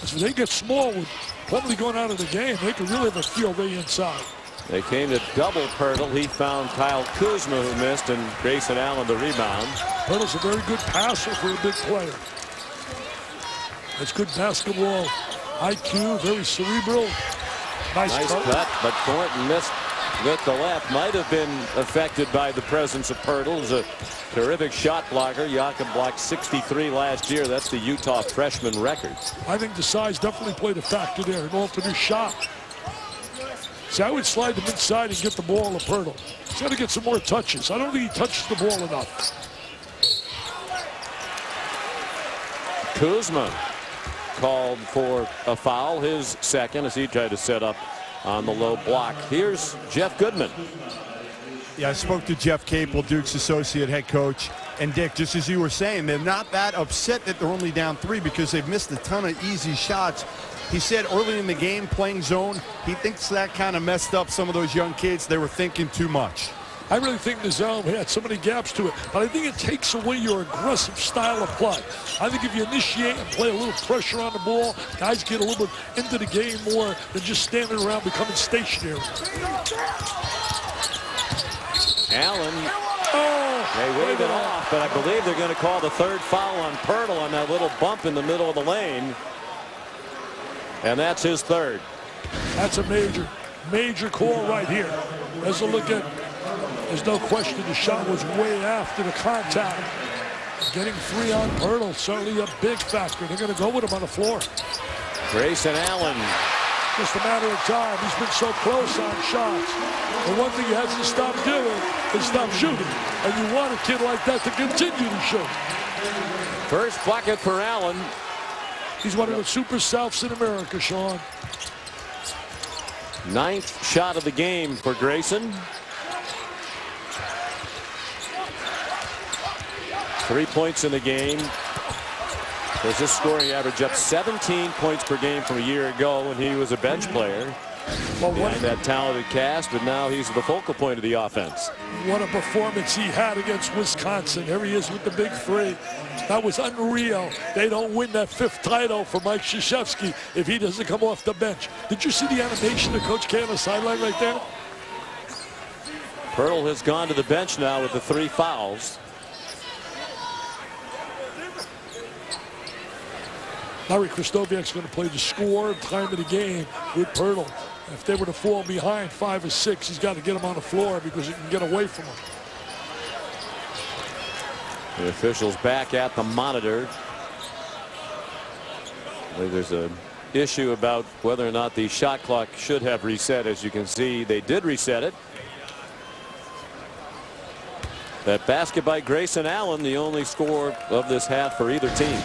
As they get small with Plumlee going out of the game, they can really have a field day inside. They came to double Poeltl. He found Kyle Kuzma, who missed, and Grayson Allen the rebound. Poeltl's a very good passer for a big player. That's good basketball IQ, very cerebral. Nice cut, but Thornton missed with the left might have been affected by the presence of Pirtle. He's a terrific shot blocker. Jakob blocked 63 last year. That's the Utah freshman record. I think the size definitely played a factor there. An alternate shot. See, I would slide them inside and get the ball to Pirtle. He's got to get some more touches. I don't think he touches the ball enough. Kuzma called for a foul, his second, as he tried to set up on the low block. Here's Jeff Goodman. Yeah, I spoke to Jeff Capel, Duke's associate head coach. And Dick, just as you were saying, they're not that upset that they're only down 3 because they've missed a ton of easy shots. He said early in the game, playing zone, he thinks that kind of messed up some of those young kids. They were thinking too much. I really think the zone had so many gaps to it, but I think it takes away your aggressive style of play. I think if you initiate and play a little pressure on the ball, guys get a little bit into the game more than just standing around becoming stationary. Allen, they wave it off, but I believe they're going to call the third foul on Pirtle on that little bump in the middle of the lane. And that's his third. That's a major call right here. As a look at, there's no question the shot was way after the contact. Getting 3 on Pirtle, certainly a big factor. They're going to go with him on the floor. Grayson Allen. Just a matter of time. He's been so close on shots. The one thing he has to stop doing is stop shooting. And you want a kid like that to continue to shoot. First bucket for Allen. He's one of the super Souths in America, Sean. 9th shot of the game for Grayson. 3 points in the game. There's his scoring average up 17 points per game from a year ago when he was a bench player. Well, behind that talented cast, but now he's the focal point of the offense. What a performance he had against Wisconsin. Here he is with the big 3. That was unreal. They don't win that 5th title for Mike Krzyzewski if he doesn't come off the bench. Did you see the animation of Coach K on the sideline right there? Pirtle has gone to the bench now with the 3 fouls. Larry Kristoviak's going to play the score time of the game with Pirtle. If they were to fall behind 5 or 6, he's got to get them on the floor because he can get away from them. The officials back at the monitor. I believe there's an issue about whether or not the shot clock should have reset. As you can see, they did reset it. That basket by Grayson Allen, the only score of this half for either team.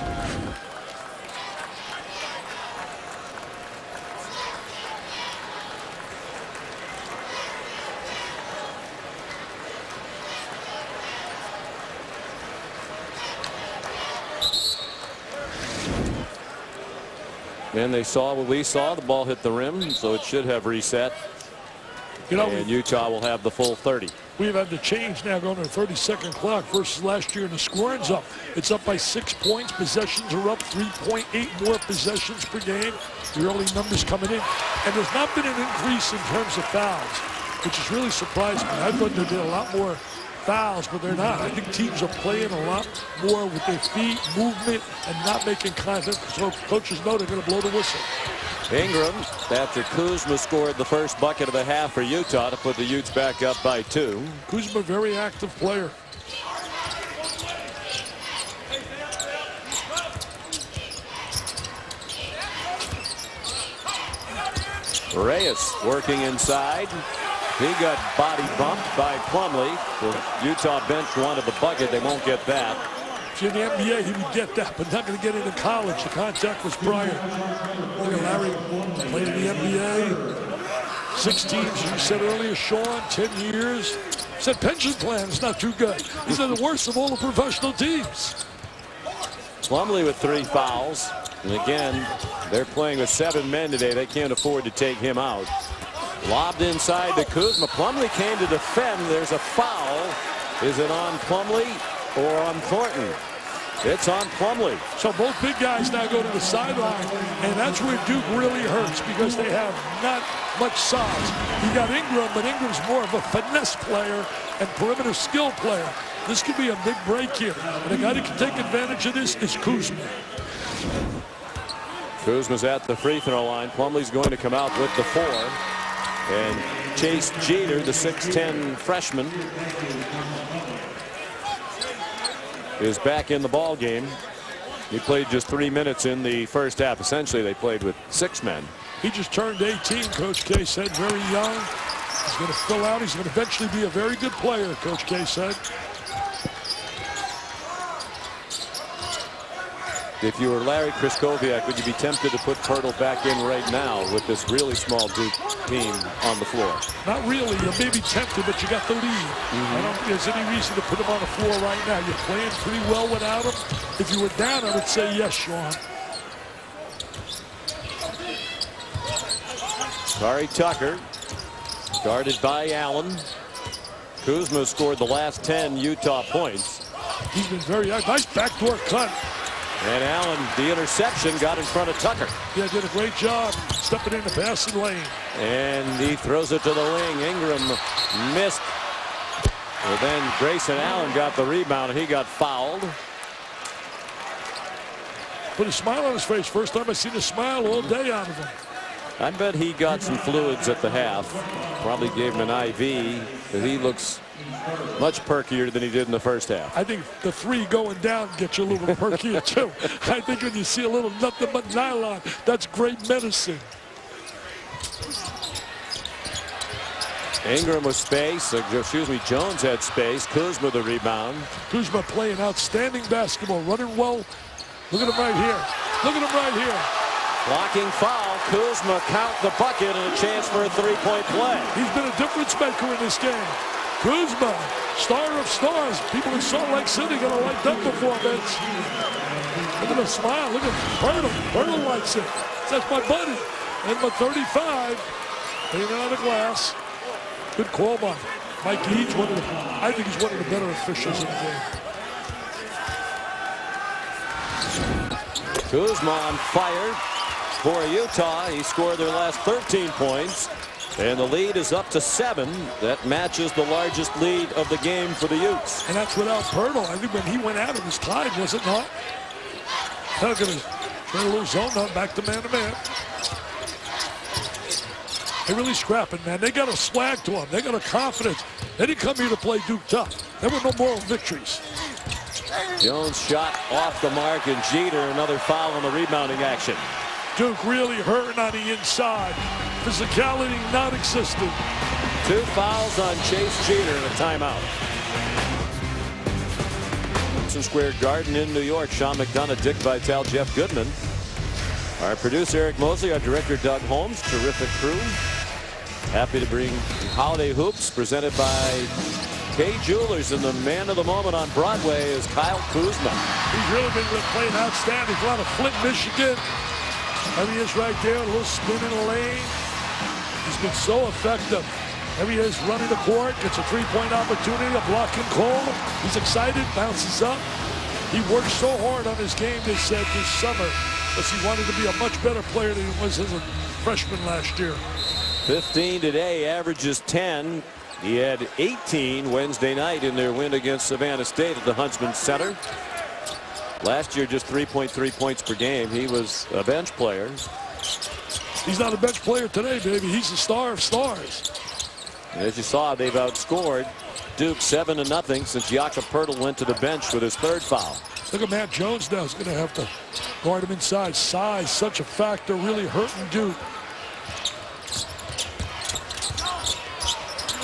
And they saw what we saw. The ball hit the rim, so it should have reset. You know, and Utah will have the full 30. We've had to change now going to the 32nd clock versus last year, and the scoring's up. It's up by 6 points. Possessions are up 3.8 more possessions per game. The early numbers coming in. And there's not been an increase in terms of fouls, which is really surprising me. I thought there'd be a lot more fouls, but they're not. I think teams are playing a lot more with their feet, movement, and not making contact. So coaches know they're going to blow the whistle. Ingram, after Kuzma scored the first bucket of the half for Utah to put the Utes back up by 2. Kuzma, very active player. Reyes working inside. He got body bumped by Plumlee. The Utah bench wanted the bucket. They won't get that. If you're in the NBA, he would get that, but not going to get it in college. The contact was prior. Look at Larry, played in the NBA. 6 teams, you said earlier, Sean, 10 years. Said pension plan is not too good. He said the worst of all the professional teams. Plumlee with 3 fouls. And again, they're playing with 7 men today. They can't afford to take him out. Lobbed inside to Kuzma. Plumlee came to defend. There's a foul. Is it on Plumlee or on Thornton? It's on Plumlee. So both big guys now go to the sideline, and that's where Duke really hurts because they have not much size. You got Ingram, but Ingram's more of a finesse player and perimeter skill player. This could be a big break here, and the guy that can take advantage of this is Kuzma. Kuzma's at the free throw line. Plumlee's going to come out with the 4. And Chase Jeter, the 6'10 freshman, is back in the ball game. He played just 3 minutes in the first half. Essentially, they played with 6 men. He just turned 18, Coach K said, very young. He's going to fill out. He's going to eventually be a very good player, Coach K said. If you were Larry Kryskowiak, would you be tempted to put Pirtle back in right now with this really small Duke team on the floor? Not really. You may be tempted, but you got the lead. I don't think there's any reason to put him on the floor right now. You're playing pretty well without him. If you were down, I would say yes, Sean. Kari Tucker, guarded by Allen. Kuzma scored the last 10 Utah points. He's been very nice backdoor cut. And Allen, the interception, got in front of Tucker. Yeah, did a great job stepping in the passing lane. And he throws it to the wing. Ingram missed. Well, then Grayson Allen got the rebound, and he got fouled. Put a smile on his face. First time I've seen a smile all day out of him. I bet he got some fluids at the half. Probably gave him an IV, because he looks much perkier than he did in the first half. I think the 3 going down gets you a little perkier too. I think when you see a little nothing but nylon, that's great medicine. Ingram with space. Jones had space. Kuzma the rebound. Kuzma playing outstanding basketball, running well. Look at him right here. Look at him right here. Blocking foul. Kuzma count the bucket and a chance for a 3-point play. He's been a difference maker in this game. Kuzma, star of stars. People in Salt Lake City gonna like that performance. Look at him smile. Look at Pirtle. Pirtle likes it. That's my buddy. And my 35. Cleaning out of glass. Good call by Mike Eads. I think he's one of the better officials in the game. Kuzma on fire for Utah. He scored their last 13 points. And the lead is up to 7. That matches the largest lead of the game for the Utes. And that's without Pirtle. I think when he went out, it was tied, was it not? Now going to try to lose zone now, back to man-to-man. They're really scrapping, man. They got a swag to them. They got a confidence. They didn't come here to play Duke tough. There were no moral victories. Jones shot off the mark, and Jeter another foul on the rebounding action. Duke really hurting on the inside. Physicality non-existent. 2 fouls on Chase Jeter and a timeout. Madison Square Garden in New York. Sean McDonough, Dick Vitale, Jeff Goodman. Our producer Eric Mosley, our director Doug Holmes. Terrific crew. Happy to bring Holiday Hoops presented by Kay Jewelers, and the man of the moment on Broadway is Kyle Kuzma. He's really been playing outstanding. He's out of Flint, Michigan. There he is right there, a little spin in the lane. He's been so effective. There he is running the court, gets a 3-point opportunity, a block and call. He's excited, bounces up. He worked so hard on his game, they said, this summer, because he wanted to be a much better player than he was as a freshman last year. 15 today, averages 10. He had 18 Wednesday night in their win against Savannah State at the Huntsman Center. Last year, just 3.3 points per game. He was a bench player. He's not a bench player today, baby. He's the star of stars. And as you saw, they've outscored Duke 7-0 since Jakob Pirtle went to the bench with his 3rd foul. Look at Matt Jones now. He's going to have to guard him inside. Size, such a factor, really hurting Duke.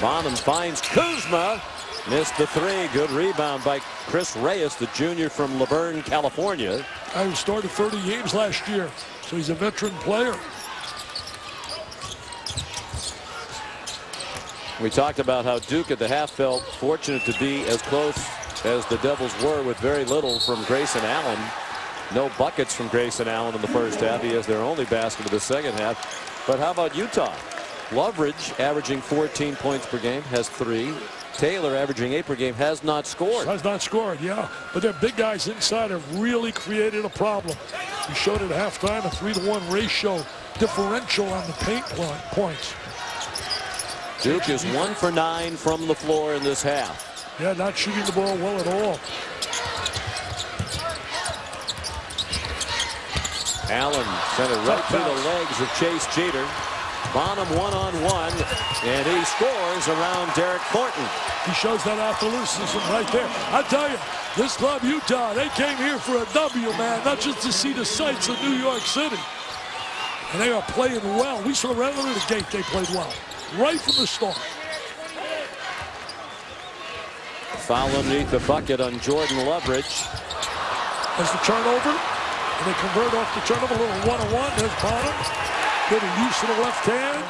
Bonham finds Kuzma. Missed the 3. Good rebound by Chris Reyes, the junior from Laverne, California. He started 30 games last year, so he's a veteran player. We talked about how Duke at the half felt fortunate to be as close as the Devils were with very little from Grayson Allen. No buckets from Grayson Allen in the first half. He has their only basket of the second half. But how about Utah? Loveridge, averaging 14 points per game, has 3. Taylor, averaging 8 per game, has not scored. Has not scored, yeah. But their big guys inside have really created a problem. We showed at halftime a 3-to-1 ratio differential on the paint points. Duke is 1 for 9 from the floor in this half. Yeah, not shooting the ball well at all. Allen sent it right through the legs of Chase Jeter. Bonham one-on-one, and he scores around Derek Thornton. He shows that athleticism right there. I tell you, this club, Utah, they came here for a W, man, not just to see the sights of New York City. And they are playing well. We saw right out of the gate they played well, right from the start. Foul underneath the bucket on Jordan Loveridge. There's the turnover, and they convert off the turnover. A little one-on-one. There's Bonham. Good use of the left hand.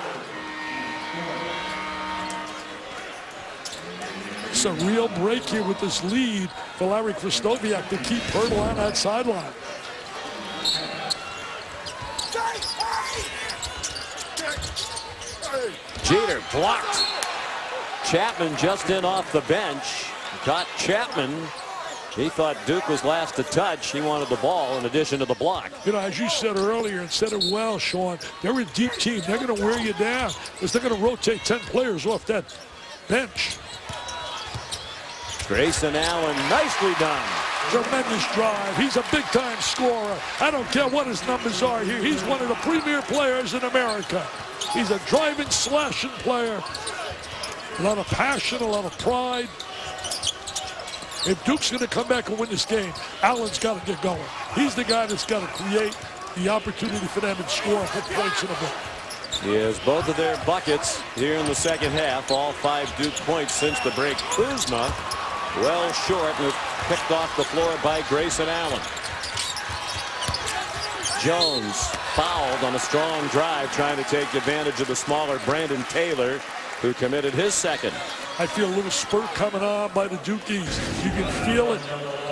It's a real break here with this lead for Larry Krystkowiak to keep Pirtle on that sideline. Jeter blocked. Chapman just in off the bench. Got Chapman. He thought Duke was last to touch. He wanted the ball in addition to the block. You know, as you said earlier and said it well, Sean, they're a deep team. They're going to wear you down because they're going to rotate 10 players off that bench. Grayson Allen, nicely done. Tremendous drive. He's a big-time scorer. I don't care what his numbers are here. He's one of the premier players in America. He's a driving, slashing player. A lot of passion, a lot of pride. If Duke's going to come back and win this game, Allen's got to get going. He's the guy that's got to create the opportunity for them to score and put points in the book. He has both of their buckets here in the second half. All 5 Duke points since the break. Kuzma well short and picked off the floor by Grayson Allen. Jones fouled on a strong drive trying to take advantage of the smaller Brandon Taylor, who committed his second. I feel a little spurt coming on by the Dukies. You can feel it.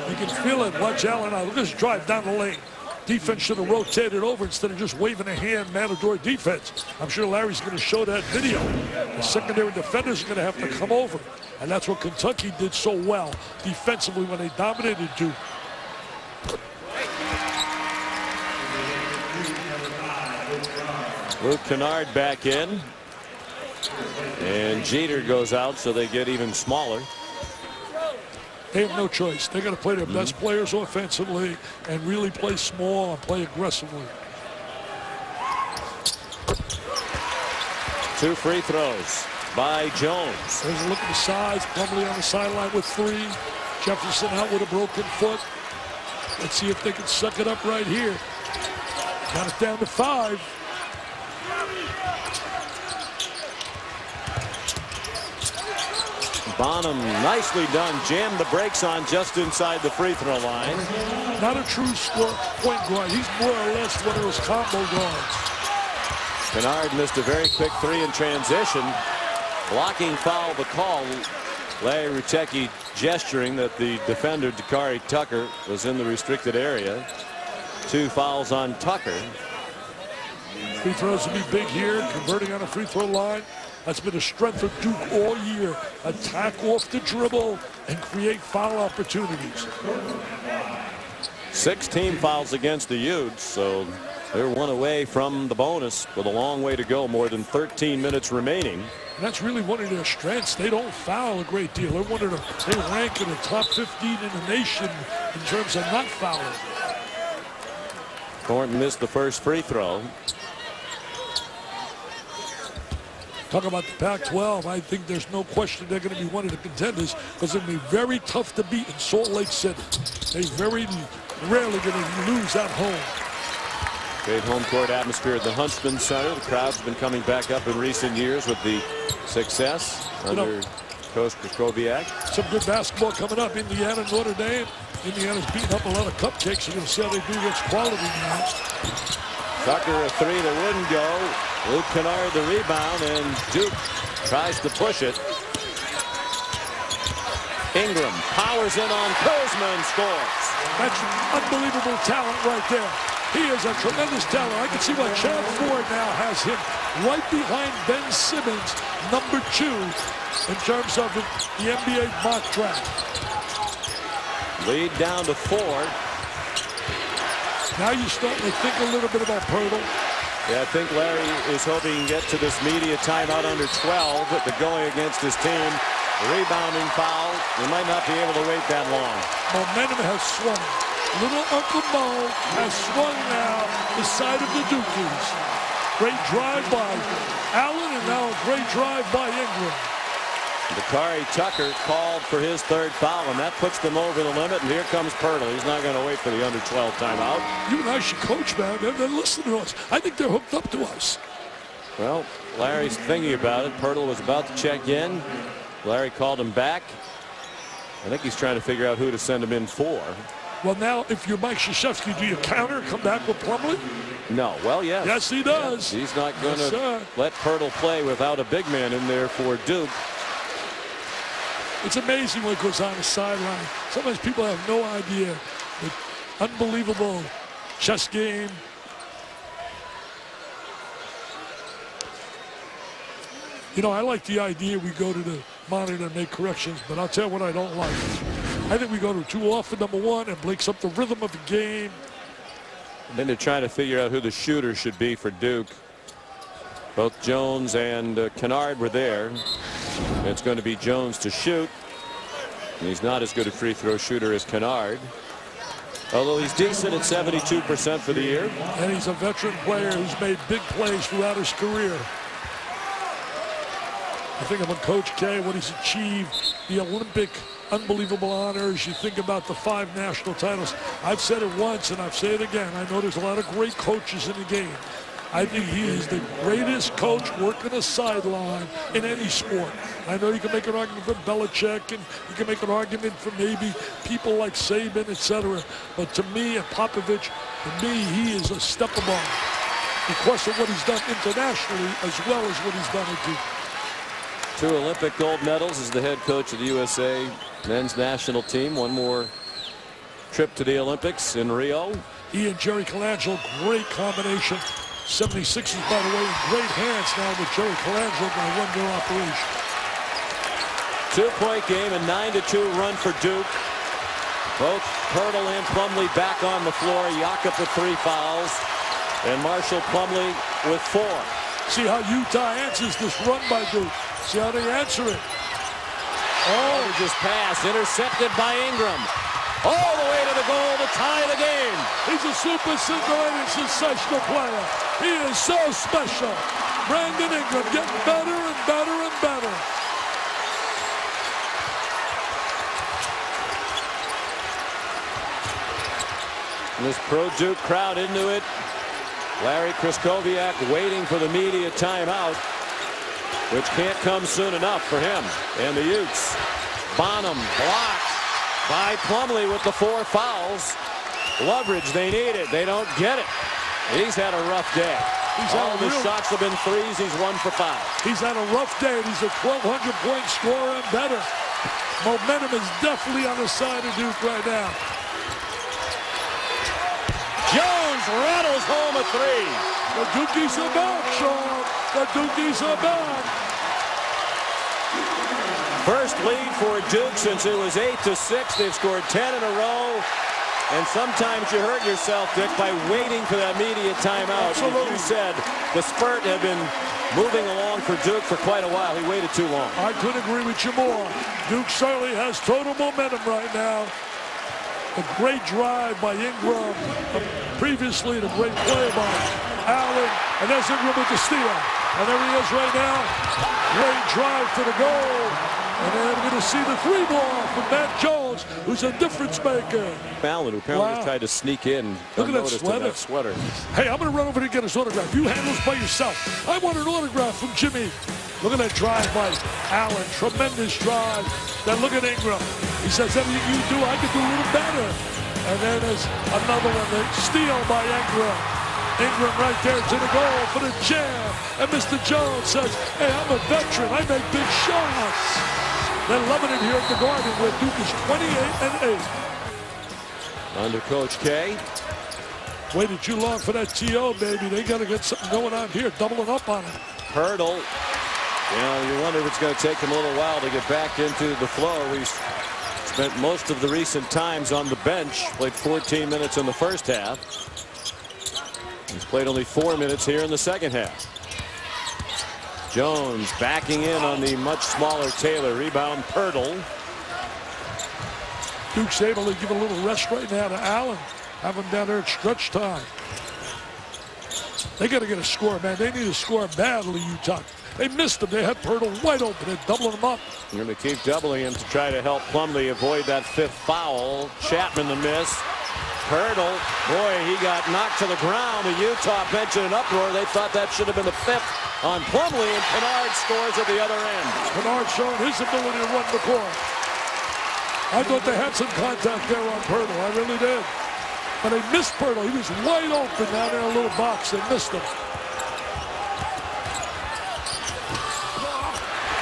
You can feel it. Watch Allen out. Look at this drive down the lane. Defense should have rotated over instead of just waving a hand, matador defense. I'm sure Larry's going to show that video. The secondary defenders are going to have to come over. And that's what Kentucky did so well defensively when they dominated Duke. Luke Kennard back in. And Jeter goes out, so they get even smaller. They have no choice. They're going to play their best players offensively and really play small and play aggressively. 2 free throws by Jones. There's a look at the size. Plumlee on the sideline with 3. Jefferson out with a broken foot. Let's see if they can suck it up right here. Got it down to 5. Bonham, nicely done. Jammed the brakes on just inside the free throw line. Not a true point guard. He's more or less one of those combo guards. Kennard missed a very quick 3 in transition. Blocking foul the call. Larry Rutecki gesturing that the defender, Dakari Tucker, was in the restricted area. 2 fouls on Tucker. Free throws will be big here, converting on a free throw line. That's been a strength of Duke all year. Attack off the dribble and create foul opportunities. 6 team fouls against the Utes, so they're 1 away from the bonus with a long way to go, more than 13 minutes remaining. And that's really one of their strengths. They don't foul a great deal. They're one of they rank in the top 15 in the nation in terms of not fouling. Thornton missed the first free throw. Talk about the Pac-12. I think there's no question they're going to be one of the contenders because it'll be very tough to beat in Salt Lake City. They very rarely going to lose at home. Great home court atmosphere at the Huntsman Center. The crowd's been coming back up in recent years with the success under Coach Krystkowiak. Some good basketball coming up. Indiana, Notre Dame. Indiana's beating up a lot of cupcakes. You're going to see how they do against quality now. Tucker a 3 that wouldn't go. Luke Kennard the rebound, and Duke tries to push it. Ingram powers in on Kuzma and scores. That's unbelievable talent right there. He is a tremendous talent. I can see why Chad Ford now has him right behind Ben Simmons, number 2, in terms of the NBA mock draft. Lead down to 4. Now you're starting to think a little bit about Pirtle. Yeah, I think Larry is hoping he can get to this media timeout under 12, but going against his team. Rebounding foul. He might not be able to wait that long. Momentum has swung. Little Uncle Mo has swung now the side of the Dukies. Great drive by Allen, and now a great drive by Ingram. Bakari Tucker called for his third foul, and that puts them over the limit. And here comes Pirtle. He's not going to wait for the under 12 timeout. You and I should coach, man. They're listening to us. I think they're hooked up to us. Well, Larry's thinking about it. Pirtle was about to check in. Larry called him back. I think he's trying to figure out who to send him in for. Well, now, if you're Mike Krzyzewski, do you counter, come back with Plumlee? No. Well, yes. Yes, he does. He's not going to sir. let Pirtle play without a big man in there for Duke. It's amazing what goes on the sideline. Sometimes people have no idea. The unbelievable chess game. You know, I like the idea we go to the monitor and make corrections, but I'll tell you what I don't like. I think we go to too often, number one, and breaks up the rhythm of the game. And then they're trying to figure out who the shooter should be for Duke. Both Jones and Kennard were there. It's going to be Jones to shoot. And he's not as good a free throw shooter as Kennard, although he's decent at 72% for the year. And he's a veteran player who's made big plays throughout his career. I think of Coach K, what he's achieved, the Olympic unbelievable honors. You think about the 5 national titles. I've said it once and I've said it again. I know there's a lot of great coaches in the game. I think he is the greatest coach working a sideline in any sport. I know you can make an argument for Belichick, and you can make an argument for maybe people like Saban, etc. But to me, and Popovich, to me, he is a step above because of what he's done internationally as well as what he's done at Duke. 2 Olympic gold medals as the head coach of the USA men's national team. One more trip to the Olympics in Rio. He and Jerry Colangelo, great combination. 76ers, by the way, in great hands now with Jerry Colangelo going to run their operation. 2-point game, a 9-2 run for Duke. Both Pirtle and Plumlee back on the floor. Jakob with 3 fouls, and Marshall Plumlee with 4. See how Utah answers this run by Duke. See how they answer it. Oh, just pass intercepted by Ingram. All the way to the goal to tie the game. He's a super scintillating, sensational player. He is so special. Brandon Ingram getting better and better and better. And this pro-Duke crowd into it. Larry Krzyzewski waiting for the media timeout, which can't come soon enough for him. And the Utes. Bonham blocked by Plumlee with the 4 fouls. Leverage, they need it. They don't get it. He's had a rough day. All of his shots have been threes. He's 1 for 5. He's had a rough day, and he's a 1,200-point scorer and better. Momentum is definitely on the side of Duke right now. Jones rattles home a 3. The Dukies are back, Sean. The Dukies are back. First lead for Duke since it was 8-6. They've scored 10 in a row. And sometimes you hurt yourself, Dick, by waiting for that media timeout. Absolutely. You said the spurt had been moving along for Duke for quite a while. He waited too long. I couldn't agree with you more. Duke certainly has total momentum right now. A great drive by Ingram. Previously, the great play by Allen. And there's Ingram with the steal. And there he is right now. Great drive to the goal. And then we're going to see the 3 ball from Matt Jones, who's a difference maker. Allen, who apparently tried to sneak in. Look at that sweater. Hey, I'm going to run over to get his autograph. You handle this by yourself. I want an autograph from Jimmy. Look at that drive by Allen. Tremendous drive. Then look at Ingram. He says, everything you do, I can do a little better. And then there's another one, the steal by Ingram. Ingram right there to the goal for the jam. And Mr. Jones says, hey, I'm a veteran. I make big shots. They're loving it here at the Garden, where Duke is 28-8. Under Coach K. Waited too long for that TO, baby. They got to get something going on here, doubling up on it. Pirtle. You know, you wonder if it's going to take him a little while to get back into the flow. He's spent most of the recent times on the bench. Played 14 minutes in the first half. He's played only 4 minutes here in the second half. Jones backing in on the much smaller Taylor. Rebound Pirtle. Duke's able to give a little rest right now to Allen. Have him down there at stretch time. They got to get a score, man. They need a score badly, Utah. They missed him. They had Pirtle wide open. They're doubling him up. You're going to keep doubling him to try to help Plumlee avoid that 5th foul. Chapman the miss. Pirtle, boy, he got knocked to the ground. The Utah bench in an uproar. They thought that should have been the 5th on Plumlee, and Kennard scores at the other end. Kennard showing his ability to run the court. I thought they had some contact there on Pirtle. I really did. But they missed Pirtle. He was wide open down there in a little box. They missed him.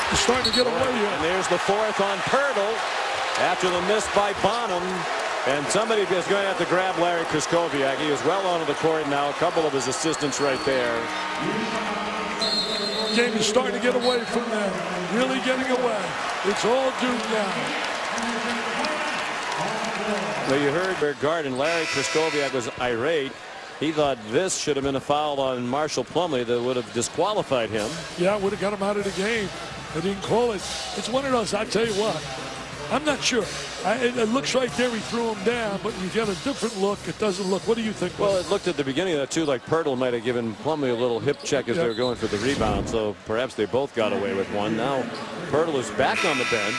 He's starting to get away here. And there's the 4th on Pirtle after the miss by Bonham. And somebody is going to have to grab Larry Kraskowiak. He is well onto the court now. A couple of his assistants right there. Game is starting to get away from them. Really getting away. It's all Duke now. Well, you heard their guard, and Larry Kraskowiak was irate. He thought this should have been a foul on Marshall Plumlee that would have disqualified him. Yeah, would have got him out of the game. They didn't call it. It's one of those, I tell you what. I'm not sure. It looks right there he threw him down, but you get a different look. It doesn't look. What do you think? Well, it looked at the beginning of that, too, like Pirtle might have given Plumlee a little hip check as they were going for the rebound, so perhaps they both got away with one. Now Pirtle is back on the bench.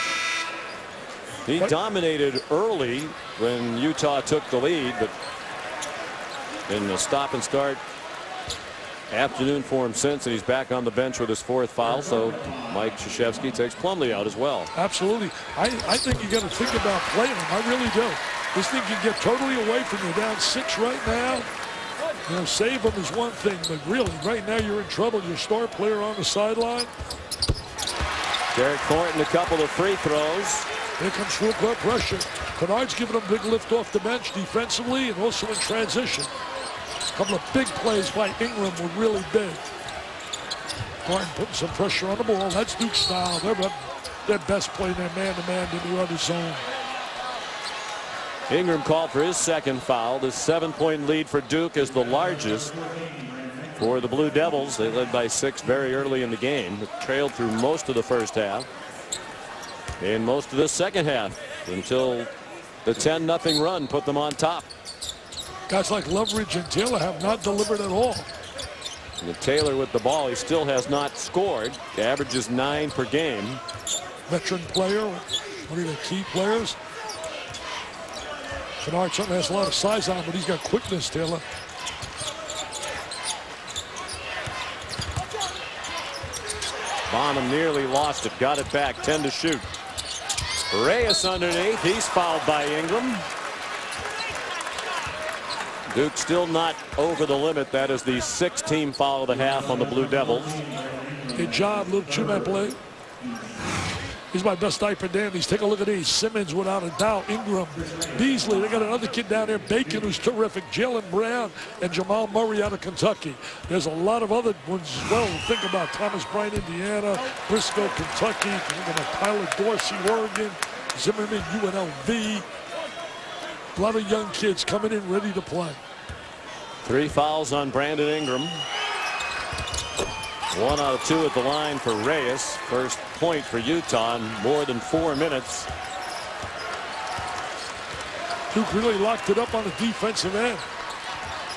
He dominated early when Utah took the lead, but in the stop and start afternoon for him since, and he's back on the bench with his 4th foul, so Mike Krzyzewski takes Plumlee out as well. Absolutely. I think you got to think about playing him. I really do. This thing can get totally away from you. Down 6 right now. You know, save him is one thing, but really, right now you're in trouble. Your star player on the sideline. Derek Thornton, a couple of free throws. Here comes full court pressure. Kennard's giving him a big lift off the bench defensively and also in transition. A couple of big plays by Ingram were really big. Thornton putting some pressure on the ball. That's Duke style. They're best playing their man-to-man in the other zone. Ingram called for his 2nd foul. The 7-point lead for Duke is the largest for the Blue Devils. They led by 6 very early in the game. It trailed through most of the first half and most of the second half until the 10-0 run put them on top. Guys like Loveridge and Taylor have not delivered at all. And Taylor with the ball, he still has not scored. He averages 9 per game. Veteran player, one of the key players. Kennard certainly has a lot of size on him, but he's got quickness, Taylor. Bonham nearly lost it, got it back, 10 to shoot. Reyes underneath, he's fouled by Ingram. Duke still not over the limit. That is the 6th team foul of the half on the Blue Devils. Good job, little 2-man play. He's my best diaper dandies. Take a look at these. Simmons, without a doubt. Ingram, Beasley. They got another kid down there, Bacon, who's terrific. Jalen Brown and Jamal Murray out of Kentucky. There's a lot of other ones as well. Think about Thomas Bryant, Indiana, Briscoe, Kentucky. Think about Tyler Dorsey, Oregon, Zimmerman, UNLV. A lot of young kids coming in ready to play. 3 fouls on Brandon Ingram. 1 out of 2 at the line for Reyes. First point for Utah in more than 4 minutes. Duke really locked it up on the defensive end.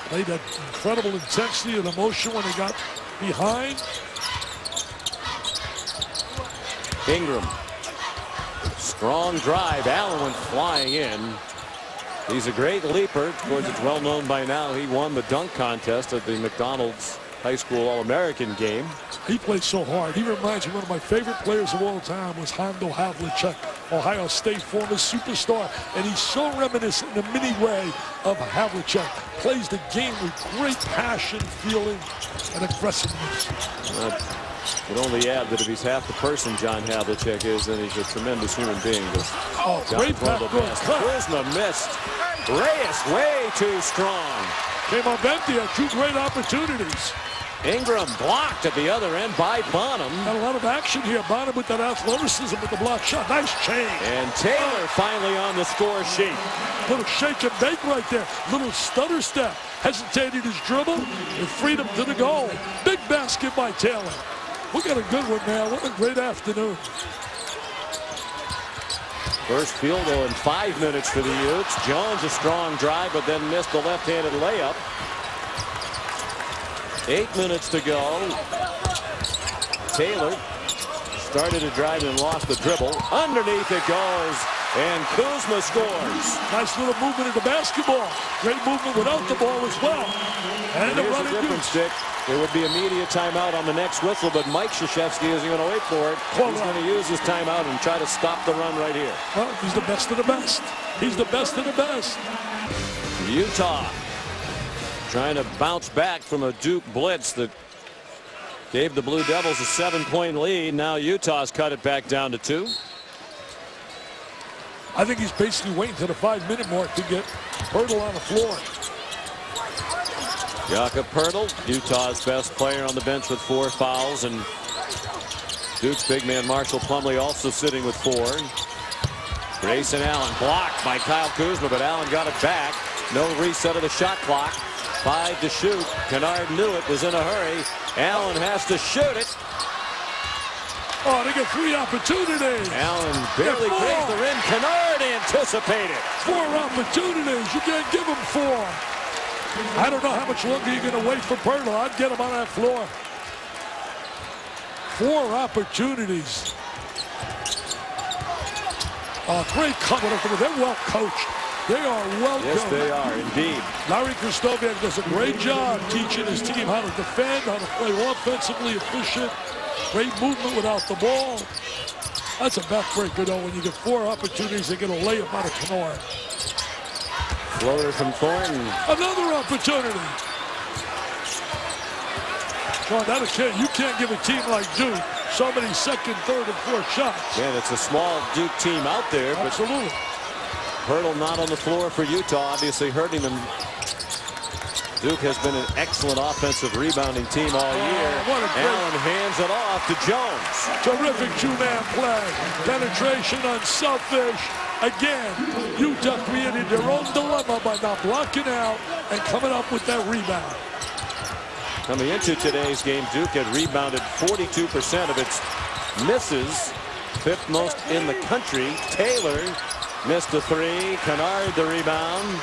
Played that incredible intensity and emotion when they got behind. Ingram. Strong drive. Allen went flying in. He's a great leaper. Of course, it's well known by now he won the dunk contest at the McDonald's High School All-American game. He played so hard. He reminds me, one of my favorite players of all time was Hondo Havlicek, Ohio State former superstar. And he's so reminiscent in a mini way of Havlicek. Plays the game with great passion, feeling, and aggressiveness. Would only add that if he's half the person John Havlicek is, then he's a tremendous human being. Great backdoor cut. Kuzma missed. Reyes way too strong. Came up empty, had 2 great opportunities. Ingram blocked at the other end by Bonham. Got a lot of action here. Bonham with that athleticism with the block shot. Nice change. And Taylor finally on the score sheet. Little shake and bake right there. Little stutter step. Hesitated his dribble and freed him to the goal. Big basket by Taylor. We got a good one now. What a great afternoon. First field goal in 5 minutes for the Utes. Jones a strong drive, but then missed the left-handed layup. 8 minutes to go. Taylor started a drive and lost the dribble. Underneath it goes, and Kuzma scores. Nice little movement of the basketball. Great movement without the ball as well. And Here's the difference, Dick. There would be immediate timeout on the next whistle, but Mike Krzyzewski isn't going to wait for it. He's going to use his timeout and try to stop the run right here. Well, he's the best of the best. He's the best of the best. Utah trying to bounce back from a Duke blitz that gave the Blue Devils a 7-point lead. Now Utah's cut it back down to 2. I think he's basically waiting to the 5-minute mark to get Pirtle on the floor. Jakob Pirtle, Utah's best player on the bench with 4 fouls, and Duke's big man Marshall Plumlee also sitting with 4. Grayson Allen blocked by Kyle Kuzma, but Allen got it back. No reset of the shot clock. 5 to shoot. Kennard knew it, was in a hurry. Allen has to shoot it. Oh, they get 3 opportunities. Allen barely grazed the rim. Kennard anticipated. 4 opportunities. You can't give him 4. I don't know how much longer you're going to wait for Pirtle. I'd get him on that floor. 4 opportunities. Great cover. They're well coached. They are well coached. Yes, they are, indeed. Larry Krzyzewski does a great job teaching his team how to defend, how to play offensively efficient. Great movement without the ball. That's a backbreaker, though. When you get 4 opportunities, they get a layup out of Kennard. Floater from Thornton. Another opportunity. Sean, you can't give a team like Duke so many second, third, and fourth shots. Man, it's a small Duke team out there. Absolutely. But Pirtle not on the floor for Utah, obviously hurting them. Duke has been an excellent offensive rebounding team all year. Allen hands it off to Jones. Terrific 2-man play. Penetration unselfish. Again, Utah created their own dilemma by not blocking out and coming up with that rebound. Coming into today's game, Duke had rebounded 42% of its misses, 5th most in the country. Taylor missed a 3. Kennard the rebound.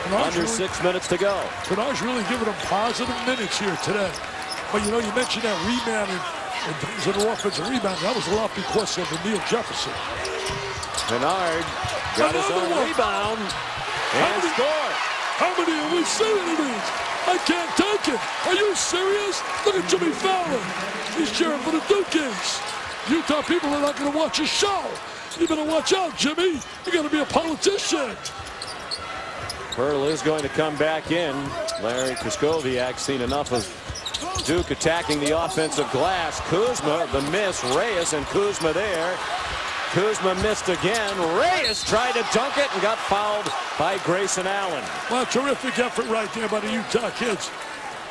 Under 6 minutes to go. Kennard's really giving them positive minutes here today. But you know, you mentioned that rebound in terms of the offensive rebound. That was a lot because of Neil Jefferson. Kennard got his own rebound and scored. How many are we seeing of these? I can't take it. Are you serious? Look at Jimmy Fallon. He's cheering for the Dukies. Utah people are not going to watch his show. You better watch out, Jimmy. You got to be a politician. Pirtle is going to come back in. Larry Krzyzewski seen enough of Duke attacking the offensive glass. Kuzma, the miss. Reyes and Kuzma there. Kuzma missed again. Reyes tried to dunk it and got fouled by Grayson Allen. Well, terrific effort right there by the Utah kids.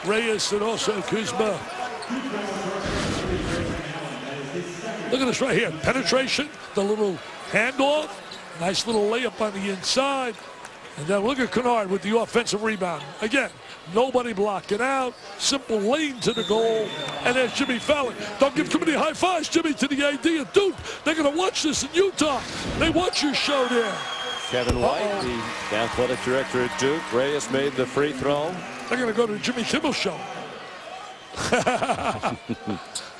Reyes and also Kuzma. Look at this right here. Penetration, the little handoff. Nice little layup on the inside. And then look at Kennard with the offensive rebound. Again, nobody blocking out. Simple lane to the goal. And there's Jimmy Fallon. Don't give too many high fives, Jimmy, to the AD of Duke. They're going to watch this in Utah. They watch your show there. Kevin White, the athletic director at Duke. Reyes made the free throw. They're going to go to the Jimmy Kimmel show.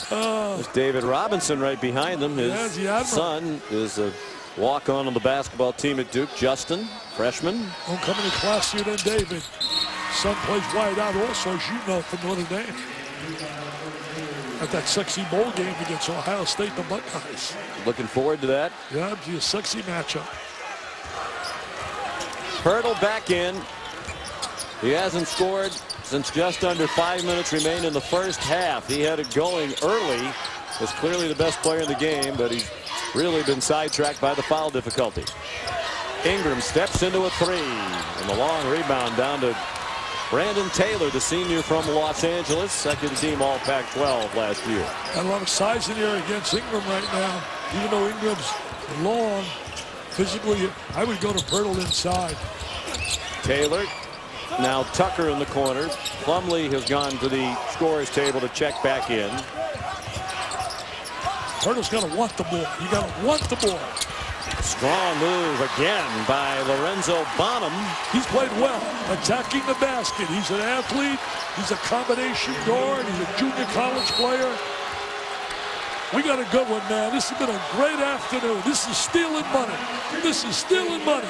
There's David Robinson right behind them. His son is a walk-on the basketball team at Duke. Justin, freshman. Homecoming classier than David. Son plays wide out also, as you know, from Notre Dame. At that sexy bowl game against Ohio State, the Buckeyes. Looking forward to that. Yeah, it'll be a sexy matchup. Pirtle back in. He hasn't scored since just under 5 minutes remained in the first half. He had it going early. Was clearly the best player in the game, but he's really been sidetracked by the foul difficulty. Ingram steps into a 3. And the long rebound down to Brandon Taylor, the senior from Los Angeles, second team All Pac-12 last year. Got a lot of size in here against Ingram right now. Even though Ingram's long, physically, I would go to Pirtle inside. Taylor, now Tucker in the corner. Plumlee has gone to the scorer's table to check back in. Pirtle's got to want the ball. You got to want the ball. Strong move again by Lorenzo Bonham. He's played well, attacking the basket. He's an athlete. He's a combination guard. He's a junior college player. We got a good one, man. This has been a great afternoon. This is stealing money. This is stealing money.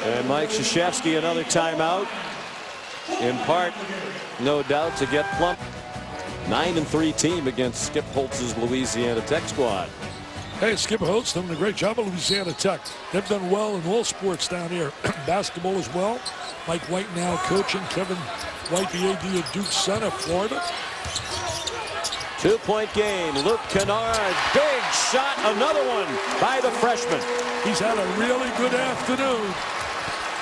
And Mike Krzyzewski, another timeout. In part, no doubt, to get Plum. 9-3 team against Skip Holtz's Louisiana Tech squad. Hey, Skip Holtz doing a great job at Louisiana Tech. They've done well in all sports down here. Basketball as well. Mike White now coaching. Kevin White, the AD of Duke Center, Florida. 2-point game. Luke Kennard, big shot, another one by the freshman. He's had a really good afternoon.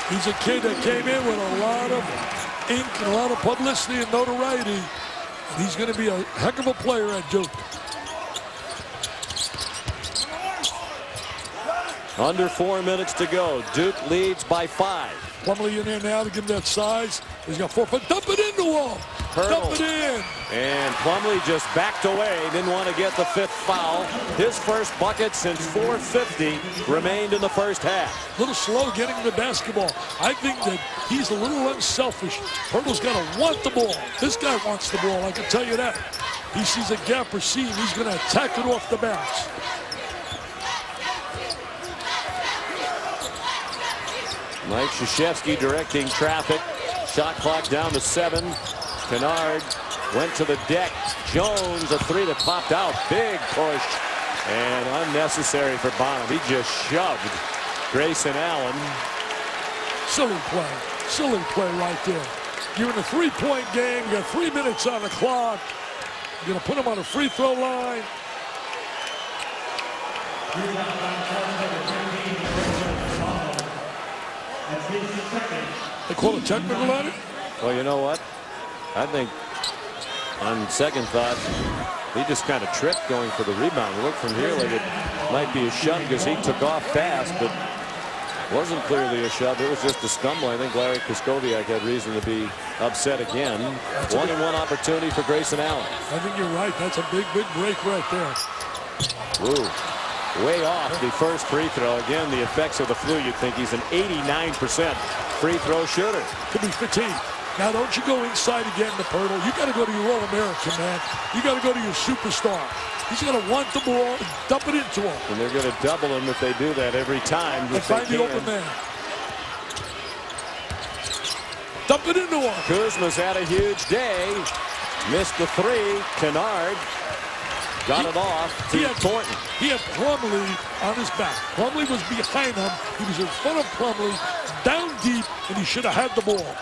He's a kid that came in with a lot of ink and a lot of publicity and notoriety. And he's going to be a heck of a player at Duke. Under 4 minutes to go. Duke leads by 5. Plumlee in there now to give him that size. He's got 4 foot. Dump it in the wall. Dump it in. And Plumlee just backed away. Didn't want to get the 5th foul. His first bucket since 4:50 remained in the first half. A little slow getting the basketball. I think that he's a little unselfish. Hurdle's got to want the ball. This guy wants the ball, I can tell you that. He sees a gap or seam. He's going to attack it off the bounce. Mike Krzyzewski directing traffic. Shot clock down to 7. Kennard went to the deck. Jones, a 3 that popped out. Big push and unnecessary for Bonham. He just shoved Grayson Allen. Silly play right there. You're in a 3-point game. You got 3 minutes on the clock. You're going to put him on a free throw line. They call a technical on it? Well, you know what? I think on second thought, he just kind of tripped going for the rebound. It looked from here like it might be a shove because he took off fast, but wasn't clearly a shove. It was just a stumble. I think Larry Kraskowiak had reason to be upset again. 1-and-1 opportunity for Grayson Allen. I think you're right. That's a big break right there. Ooh. Way off the first free throw. Again, the effects of the flu. You'd think he's an 89% free throw shooter. Could be fatigue. Now, don't you go inside again, the Pirtle. You got to go to your All-American, man. You got to go to your superstar. He's going to want the ball and dump it into him. And they're going to double him if they do that every time. And find the open man. Dump it into him. Kuzma's had a huge day. Missed the 3. Kennard got it off to Thornton. He had Plumlee on his back. Plumlee was behind him. He was in front of Plumlee, down deep, and he should have had the ball.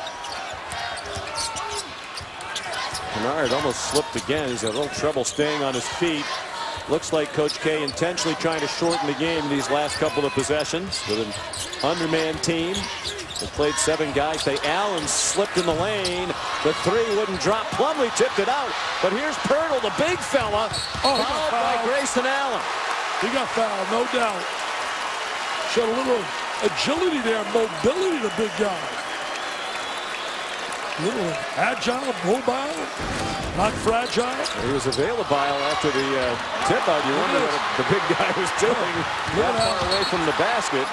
Kennard almost slipped again. He's had a little trouble staying on his feet. Looks like Coach K intentionally trying to shorten the game these last couple of possessions with an undermanned team. They played 7 guys. Allen slipped in the lane. The 3 wouldn't drop. Plumlee tipped it out. But here's Pirtle, the big fella, fouled by Grayson Allen. He got fouled, no doubt. Showed a little agility there, mobility, the big guy. A little agile, mobile, not fragile. He was available after the tip-out. You wonder what the big guy was doing that far away from the basket.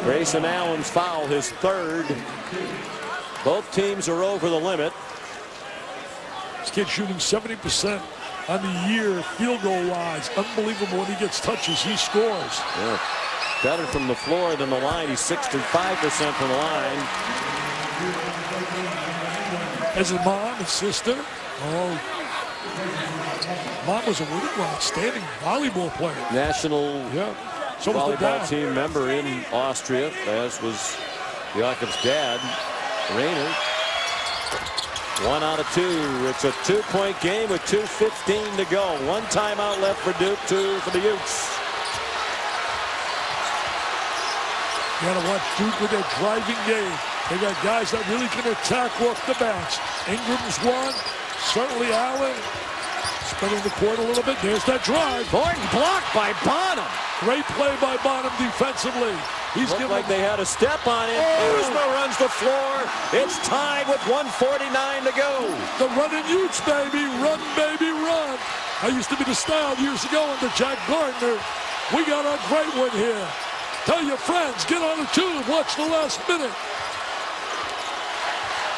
Grayson Allen's foul, his 3rd. Both teams are over the limit. This kid shooting 70% on the year field goal wise. Unbelievable. When he gets touches, he scores. Yeah. Better from the floor than the line. He's 65% from the line. As his mom and sister. Oh, mom was an outstanding volleyball player. National So volleyball team member in Austria, as was Jakob's dad, Rainer. 1 out of 2. It's a 2-point game with 2:15 to go. 1 timeout left for Duke, 2 for the Utes. You gotta watch Duke with their driving game. They got guys that really can attack off the bounce. Ingram's one. Certainly Allen. Spinning the court a little bit. There's that drive. Thornton blocked by Bonham. Great play by Bonham defensively. He's Looked giving like they had a step on it. Kuzma runs the floor. It's tied with 1:49 to go. The running Utes, baby. Run, baby, run. I used to be the style years ago under Jack Gardner. We got a great one here. Tell your friends, get on the tube, watch the last minute.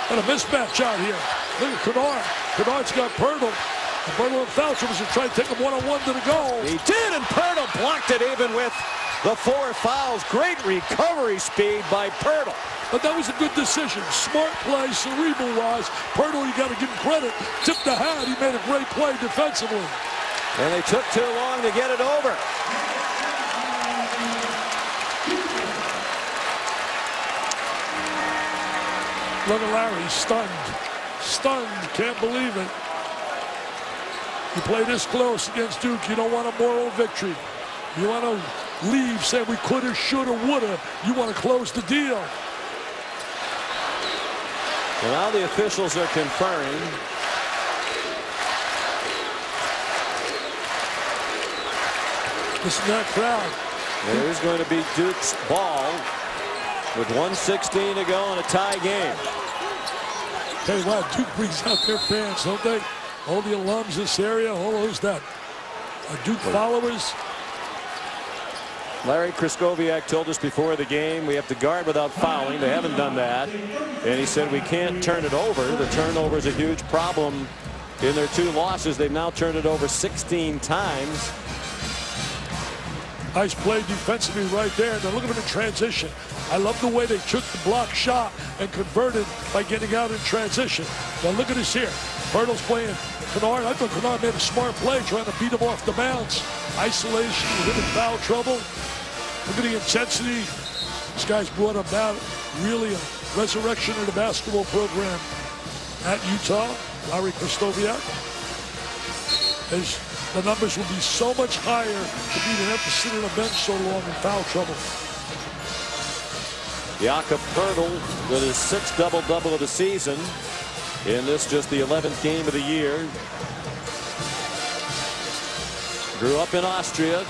And a mismatch out here. Look at Kennard. Kennard's got Pirtle. And Pirtle and Foucher was trying to take him one-on-one to the goal. He did, and Pirtle blocked it even with the 4 fouls. Great recovery speed by Pirtle. But that was a good decision. Smart play, cerebral-wise. Pirtle, you got to give him credit. Tipped the hat. He made a great play defensively. And they took too long to get it over. Look at Larry, stunned. Stunned, can't believe it. You play this close against Duke, you don't want a moral victory. You want to leave saying we coulda, shoulda, woulda. You want to close the deal. Well, now the officials are conferring. Listen to that crowd. There's going to be Duke's ball with 1:16 to go in a tie game. Tell you what, Duke brings out their fans, don't they? All the alums this area, all those that are Duke followers. Larry Krystkowiak told us before the game we have to guard without fouling. They haven't done that. And he said we can't turn it over. The turnover is a huge problem in their 2 losses. They've now turned it over 16 times. Nice play defensively right there. Now look at him in transition. I love the way they took the block shot and converted by getting out in transition. Now look at this here. Pirtle's playing Kennard. I thought Kennard made a smart play trying to beat him off the bounce. Isolation, him in foul trouble. Look at the intensity. This guy's brought about really a resurrection of the basketball program at Utah. Larry Krystkowiak. The numbers will be so much higher to be the emphasis on the bench so long in foul trouble. Jakob Pirtle with his 6th double-double of the season. In this just the 11th game of the year. Grew up in Austria.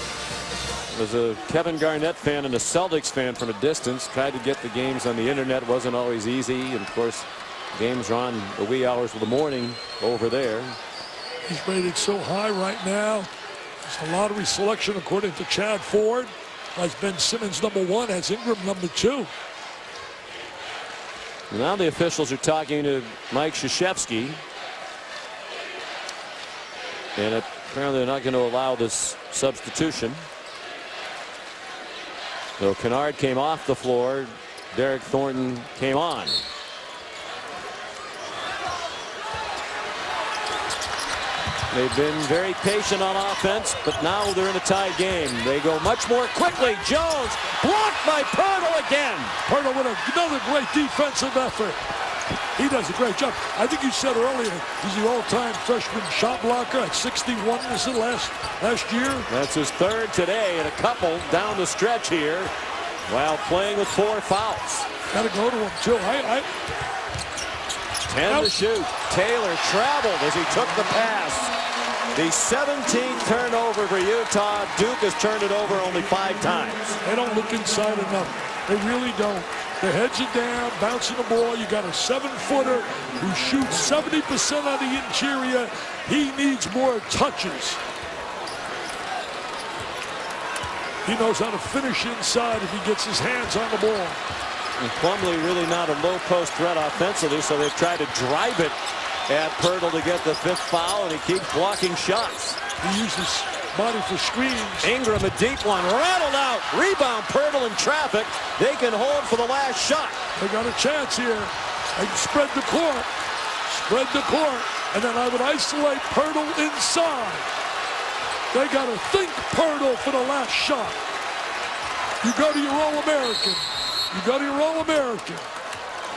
Was a Kevin Garnett fan and a Celtics fan from a distance. Tried to get the games on the internet. Wasn't always easy. And of course, games are on the wee hours of the morning over there. He's rated so high right now. It's a lottery selection according to Chad Ford. Has Ben Simmons #1, has Ingram #2. Now the officials are talking to Mike Krzyzewski. And apparently they're not going to allow this substitution. So Kennard came off the floor. Derek Thornton came on. They've been very patient on offense, but now they're in a tie game. They go much more quickly. Jones blocked by Pirtle again. Pirtle with another great defensive effort. He does a great job. I think you said earlier he's the all-time freshman shot blocker at 61. Was it last year? That's his 3rd today, and a couple down the stretch here while playing with 4 fouls. Got to go to him too. 10 to shoot. Taylor traveled as he took the pass. The 17th turnover for Utah. Duke has turned it over only 5 times. They don't look inside enough. They really don't. Their heads are down, bouncing the ball. You got a 7-footer who shoots 70% on the interior. He needs more touches. He knows how to finish inside if he gets his hands on the ball. And Plumlee really not a low post threat offensively, so they've tried to drive it at Pirtle to get the 5th foul, and he keeps blocking shots. He uses body for screens. Ingram, a deep one, rattled out. Rebound, Pirtle in traffic. They can hold for the last shot. They got a chance here. They can spread the court. Spread the court. And then I would isolate Pirtle inside. They got to think Pirtle for the last shot. You go to your All-American. You go to your All-American.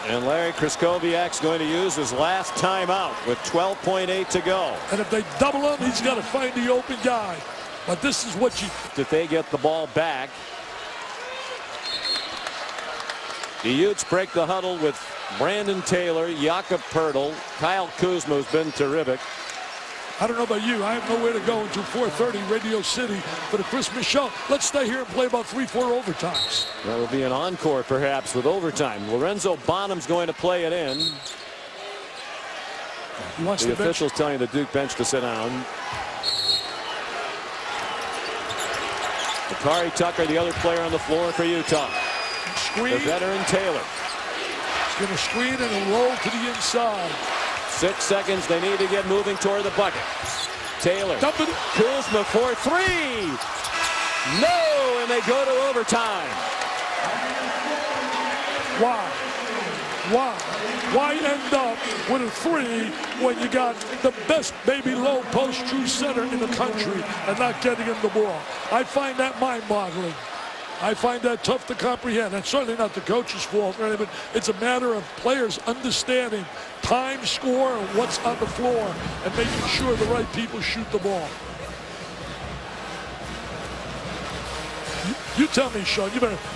And Larry Krystkowiak's going to use his last timeout with 12.8 to go. And if they double him, he's got to find the open guy. But this is what you... If they get the ball back. The Utes break the huddle with Brandon Taylor, Jakob Pirtle, Kyle Kuzma, who's been terrific, I don't know about you. I have nowhere to go until 4:30 Radio City for the Christmas show. Let's stay here and play about 3-4 overtimes. That will be an encore perhaps with overtime. Lorenzo Bonham's going to play it in. He wants the officials telling the Duke bench to sit down. Bakari Tucker, the other player on the floor for Utah. Screen. The veteran Taylor. He's going to screen and roll to the inside. 6 seconds. They need to get moving toward the bucket. Taylor. Kuzma for three. No, and they go to overtime. Why end up with a three when you got the best baby low post true center in the country and not getting him the ball? I find that mind-boggling. I find that tough to comprehend. That's certainly not the coach's fault or anything. It's a matter of players understanding time, score, and what's on the floor and making sure the right people shoot the ball. You tell me, Sean,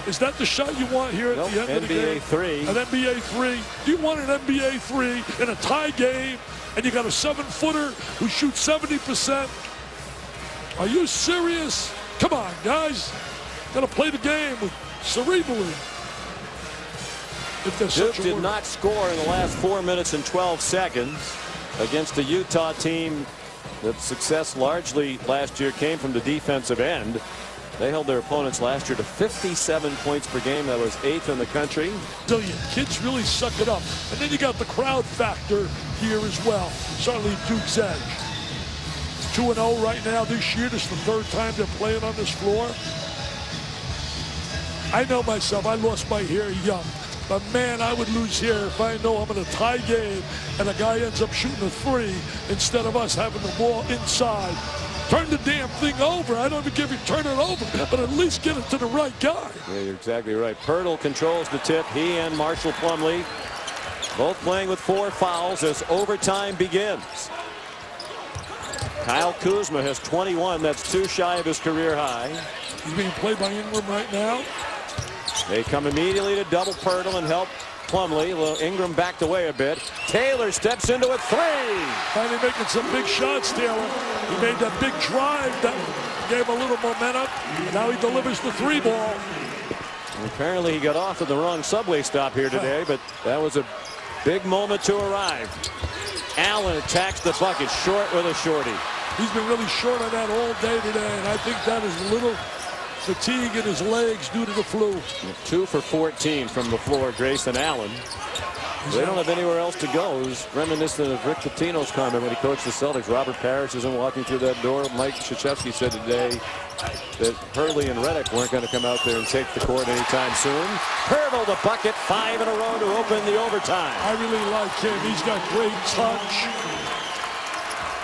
is that the shot you want here at the end of the game? NBA three. An NBA three. Do you want an NBA three in a tie game and you got a 7-footer who shoots 70%? Are you serious? Come on, guys. Got to play the game cerebrally. Duke did not score in the last 4 minutes and 12 seconds against the Utah team. That success largely last year came from the defensive end. They held their opponents last year to 57 points per game. That was 8th in the country. Kids really suck it up. And then you got the crowd factor here as well. Certainly Duke's edge. 2-0 right now this year. This is the third time they're playing on this floor. I know myself. I lost my hair young. But, man, I would lose hair if I know I'm in a tie game and a guy ends up shooting a three instead of us having the ball inside. Turn the damn thing over. I don't even give you turn it over, but at least get it to the right guy. Yeah, you're exactly right. Pirtle controls the tip. He and Marshall Plumlee both playing with 4 fouls as overtime begins. Kyle Kuzma has 21. That's 2 shy of his career high. He's being played by Ingram right now. They come immediately to double Pirtle and help Plumlee. Well, Ingram backed away a bit. Taylor steps into a three. Finally making some big shots, Taylor. He made that big drive that gave him a little momentum. And now he delivers the 3 ball. And apparently he got off at the wrong subway stop here today, but that was a big moment to arrive. Allen attacks the bucket short with a shorty. He's been really short on that all day today, and I think that is a little fatigue in his legs due to the flu. 2 for 14 from the floor, Grayson Allen. They don't have anywhere else to go. It was reminiscent of Rick Pitino's comment when he coached the Celtics. Robert Parrish isn't walking through that door. Mike Krzyzewski said today that Hurley and Redick weren't going to come out there and take the court anytime soon. Pirtle the bucket, 5 in a row to open the overtime. I really like him. He's got great touch.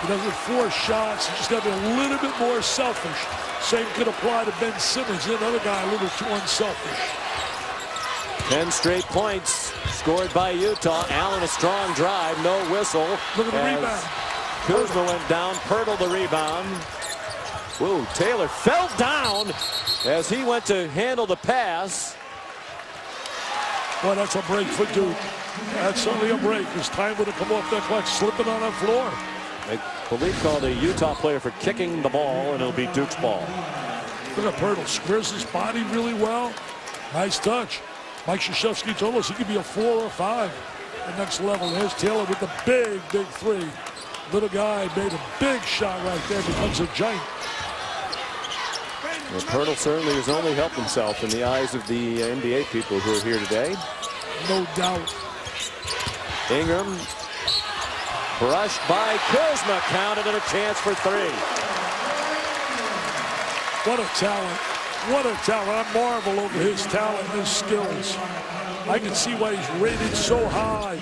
He doesn't force shots. He's just got to be a little bit more selfish. Same could apply to Ben Simmons, another guy a little too unselfish. 10 straight points scored by Utah. Allen a strong drive, no whistle. Look at the rebound. Kuzma went down, Pirtle the rebound. Whoa, Taylor fell down as he went to handle the pass. Boy, that's a break for Duke. That's certainly a break. His time would have come off that clock, slipping on the floor. I believe called a Utah player for kicking the ball, and it'll be Duke's ball. Look at Pirtle, squares his body really well. Nice touch. Mike Krzyzewski told us he could be a 4 or 5 at next level. There's Taylor with the big, big 3. Little guy made a big shot right there, becomes a giant. Well, Pirtle certainly has only helped himself in the eyes of the NBA people who are here today. No doubt. Ingram brushed by Kuzma, counted, and a chance for 3. What a talent. What a talent. I marvel over his talent and his skills. I can see why he's rated so high.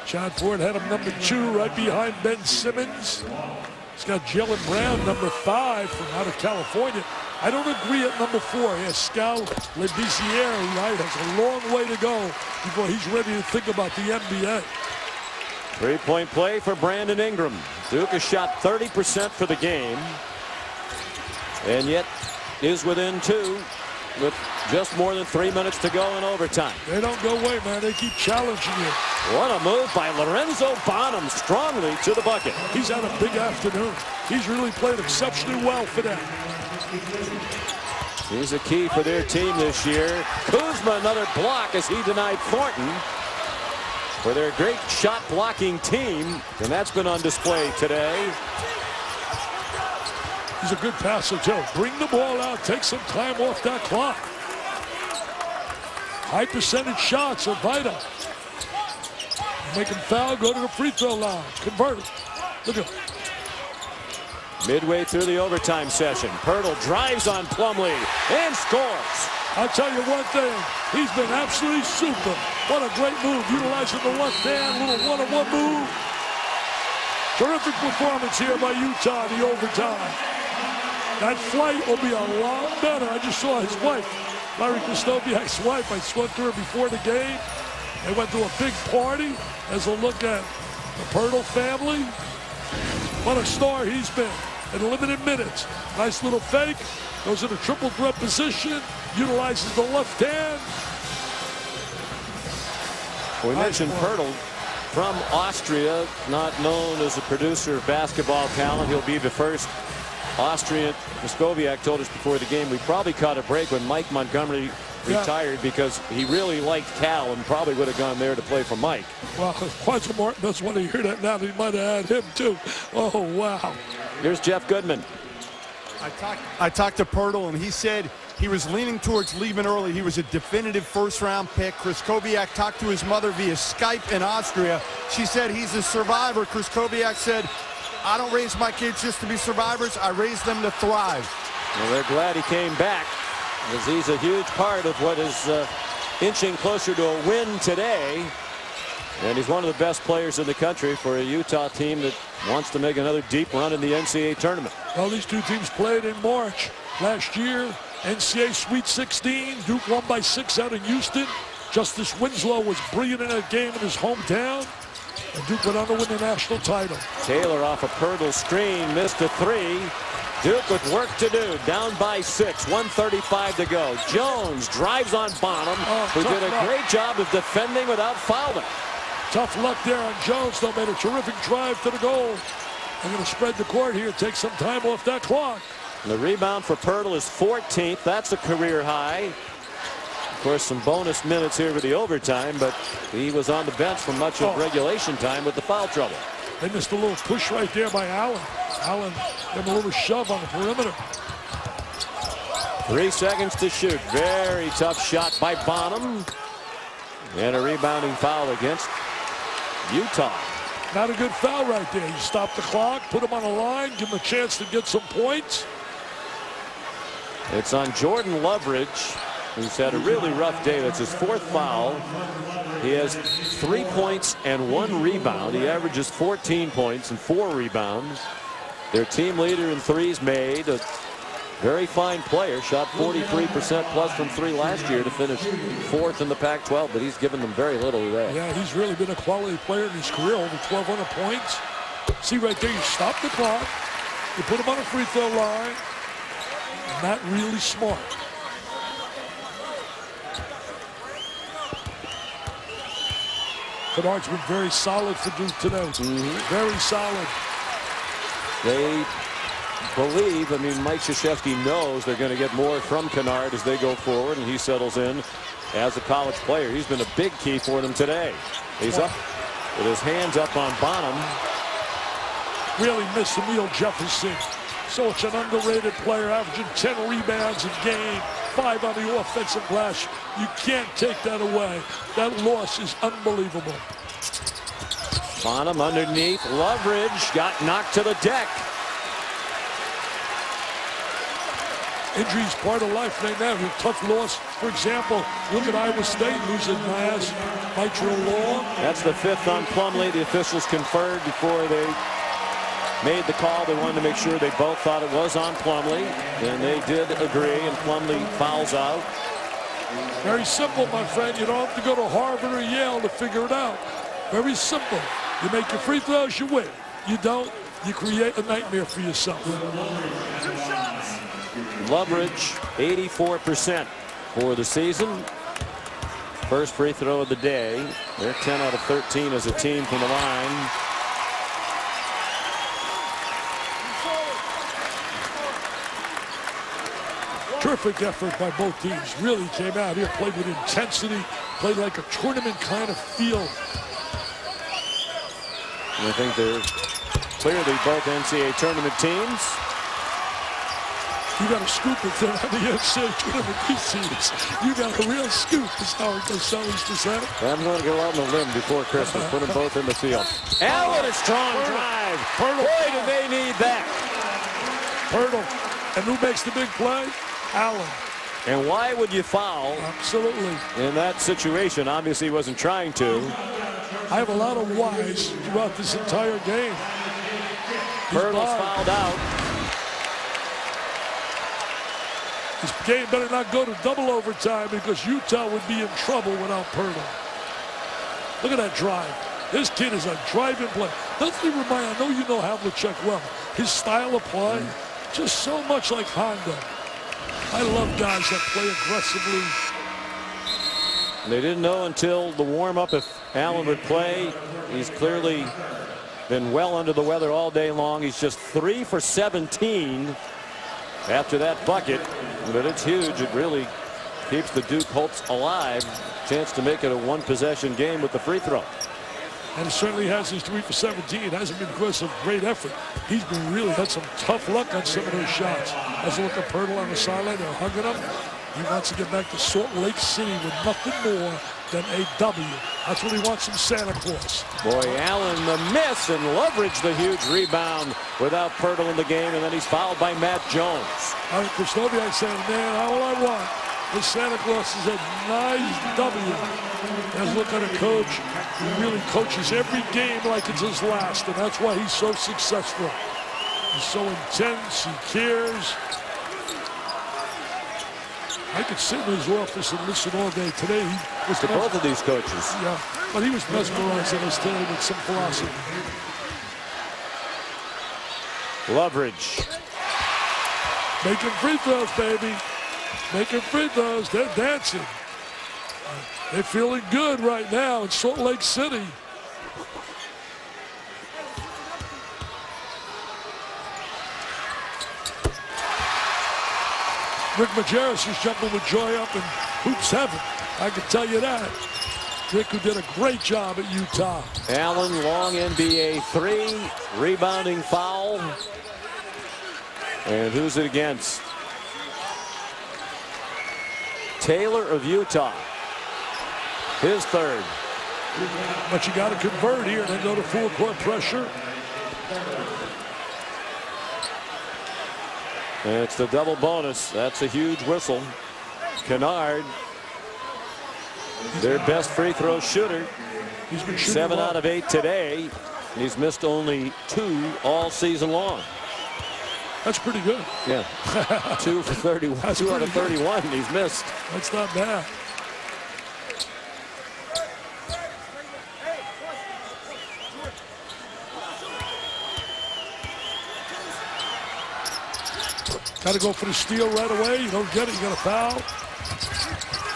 John Ford had him number 2 right behind Ben Simmons. He's got Jalen Brown, number 5 from out of California. I don't agree at number 4. He has Scal Labissiere, right? Has a long way to go before he's ready to think about the NBA. 3-point play for Brandon Ingram. Duke has shot 30% for the game, and yet is within 2 with just more than 3 minutes to go in overtime. They don't go away, man. They keep challenging you. What a move by Lorenzo Bonham, strongly to the bucket. He's had a big afternoon. He's really played exceptionally well for them. He's a key for their team this year. Kuzma, another block as he denied Thornton for their great shot blocking team, and that's been on display today. He's a good passer, too. Bring the ball out, take some time off that clock. High percentage shots are vital. Make him foul, go to the free throw line, convert. Look at him. Midway through the overtime session, Pirtle drives on Plumlee and scores. I'll tell you one thing, he's been absolutely super. What a great move, utilizing the left hand, little one-on-one move. Terrific performance here by Utah in the overtime. That flight will be a lot better. I just saw his wife, Larry Krystkowiak's wife. I spoke to her before the game. They went to a big party as a look at the Pirtle family. What a star he's been in limited minutes. Nice little fake. Goes in a triple threat position. Utilizes the left hand. We mentioned Pirtle from Austria, not known as a producer of basketball talent. He'll be the first Austrian. Krystkowiak told us before the game we probably caught a break when Mike Montgomery retired because he really liked Cal and probably would have gone there to play for Mike. Well, Quentin Martin doesn't want to hear that now. He might have had him too. Oh, wow. Here's Jeff Goodman. I talked to Pirtle, and he said he was leaning towards leaving early. He was a definitive first-round pick. Krystkowiak talked to his mother via Skype in Austria. She said he's a survivor. Krystkowiak said, I don't raise my kids just to be survivors. I raise them to thrive. Well, they're glad he came back because he's a huge part of what is inching closer to a win today. And he's one of the best players in the country for a Utah team that wants to make another deep run in the NCAA tournament. Well, these two teams played in March last year. NCAA Sweet 16. Duke won by 6 out in Houston. Justice Winslow was brilliant in that game in his hometown. And Duke went on to win the national title. Taylor off a Pirtle screen, missed a 3. Duke with work to do, down by 6, 1:35 to go. Jones drives on Bonham, who did a great job of defending without fouling. Tough luck there on Jones, though. Made a terrific drive to the goal. I'm going to spread the court here, take some time off that clock. The rebound for Pirtle is 14th. That's a career high. Of course, some bonus minutes here with the overtime, but he was on the bench for much of regulation time with the foul trouble. They missed a little push right there by Allen. Allen gave him a little shove on the perimeter. 3 seconds to shoot. Very tough shot by Bonham. And a rebounding foul against Utah. Not a good foul right there. You stop the clock, put him on the line, give him a chance to get some points. It's on Jordan Loveridge, who's had a really rough day. That's his 4th foul. He has 3 points and 1 rebound. He averages 14 points and 4 rebounds. Their team leader in threes made. A very fine player. Shot 43% plus from 3 last year to finish 4th in the Pac-12, but he's given them very little today. Yeah, he's really been a quality player in his career. Over 1,200 points. See right there, you stop the clock. You put him on a free throw line. Not really smart. Kennard's been very solid for Duke today. Very solid. They believe, I mean, Mike Krzyzewski knows they're going to get more from Kennard as they go forward, and he settles in as a college player. He's been a big key for them today. He's up with his hands up on Bonham. Really missed Emil Jefferson. Such an underrated player, averaging 10 rebounds a game, 5 on the offensive glass. You can't take that away. That loss is unbelievable. Bonham underneath. Loveridge got knocked to the deck. Injuries part of life right now. A tough loss. For example, look at Iowa State losing Nias, mitral law. That's the 5th on Plumlee. The officials conferred before they made the call. They wanted to make sure they both thought it was on Plumlee, and they did agree, and Plumlee fouls out. Very simple, my friend. You don't have to go to Harvard or Yale to figure it out. Very simple. You make your free throws, you win. You don't, you create a nightmare for yourself. Loveridge, 84%. for the season. First free throw of the day. They're 10 out of 13 as a team from the line. Terrific effort by both teams. Really came out here, played with intensity, played like a tournament kind of feel. And I think they're clearly both NCAA tournament teams. You got a scoop if they're on the NCAA tournament these teams. You got a real scoop, as Howard Cosell used to say. I'm going to go out on a limb before Christmas. Put them both in the field. Allen, a strong drive. Boy, do they need that. Pirtle. And who makes the big play? Allen. And why would you foul? Absolutely. In that situation? Obviously he wasn't trying to. I have a lot of whys throughout this entire game. Pirtle's fouled out. This game better not go to double overtime because Utah would be in trouble without Pirtle. Look at that drive. This kid is a driving play. Doesn't he remind, I know you know Havlicek well. His style of play, just so much like Honda. I love guys that play aggressively. They didn't know until the warm-up if Allen would play. He's clearly been well under the weather all day long. He's just 3 for 17 after that bucket. But it's huge. It really keeps the Duke hopes alive. Chance to make it a one-possession game with the free throw. And he certainly has his 3 for 17. It hasn't been because of great effort. He's been really had some tough luck on some of those shots. As a look at Pirtle on the sideline, they're hugging him. He wants to get back to Salt Lake City with nothing more than a W. That's what he wants from Santa Claus. Boy, Allen the miss and leveraged the huge rebound without Pirtle in the game, and then he's fouled by Matt Jones. Krzysztofiak said, man, all I want is Santa Claus is a nice W. As look at a coach who really coaches every game like it's his last, and that's why he's so successful. He's so intense, he cares. I could sit in his office and listen all day. Today he was to both of these coaches. Yeah, but he was mesmerized in his tale with some philosophy. Leverage. Making free throws, baby. Making free throws. They're dancing. They're feeling good right now in Salt Lake City. Rick Majerus is jumping with joy up in hoops heaven. I can tell you that. Rick, who did a great job at Utah. Allen, long NBA 3, rebounding foul. And who's it against? Taylor of Utah. His third. But you got to convert here and then go to full court pressure. And it's the double bonus. That's a huge whistle. Kennard, their best free throw shooter. He's been shooting 7 well. out of 8 today. He's missed only 2 all season long. That's pretty good. Yeah. 2 for 31. That's 2 out of pretty good. 31 he's missed. That's not bad. Got to go for the steal right away. You don't get it, you got to foul.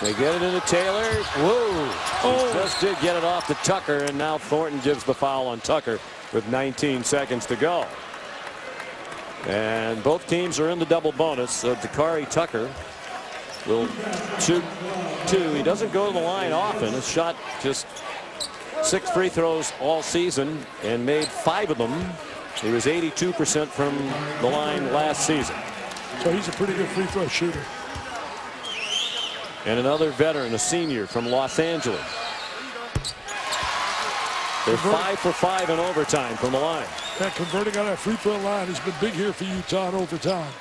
They get it into Taylor. Whoa. Oh. He just did get it off to Tucker, and now Thornton gives the foul on Tucker with 19 seconds to go. And both teams are in the double bonus. So Dakari Tucker will shoot 2. He doesn't go to the line often. Has shot just 6 free throws all season and made 5 of them. He was 82% from the line last season. So he's a pretty good free throw shooter. And another veteran, a senior from Los Angeles. They're 5 for 5 in overtime from the line. That converting on that free throw line has been big here for Utah in overtime.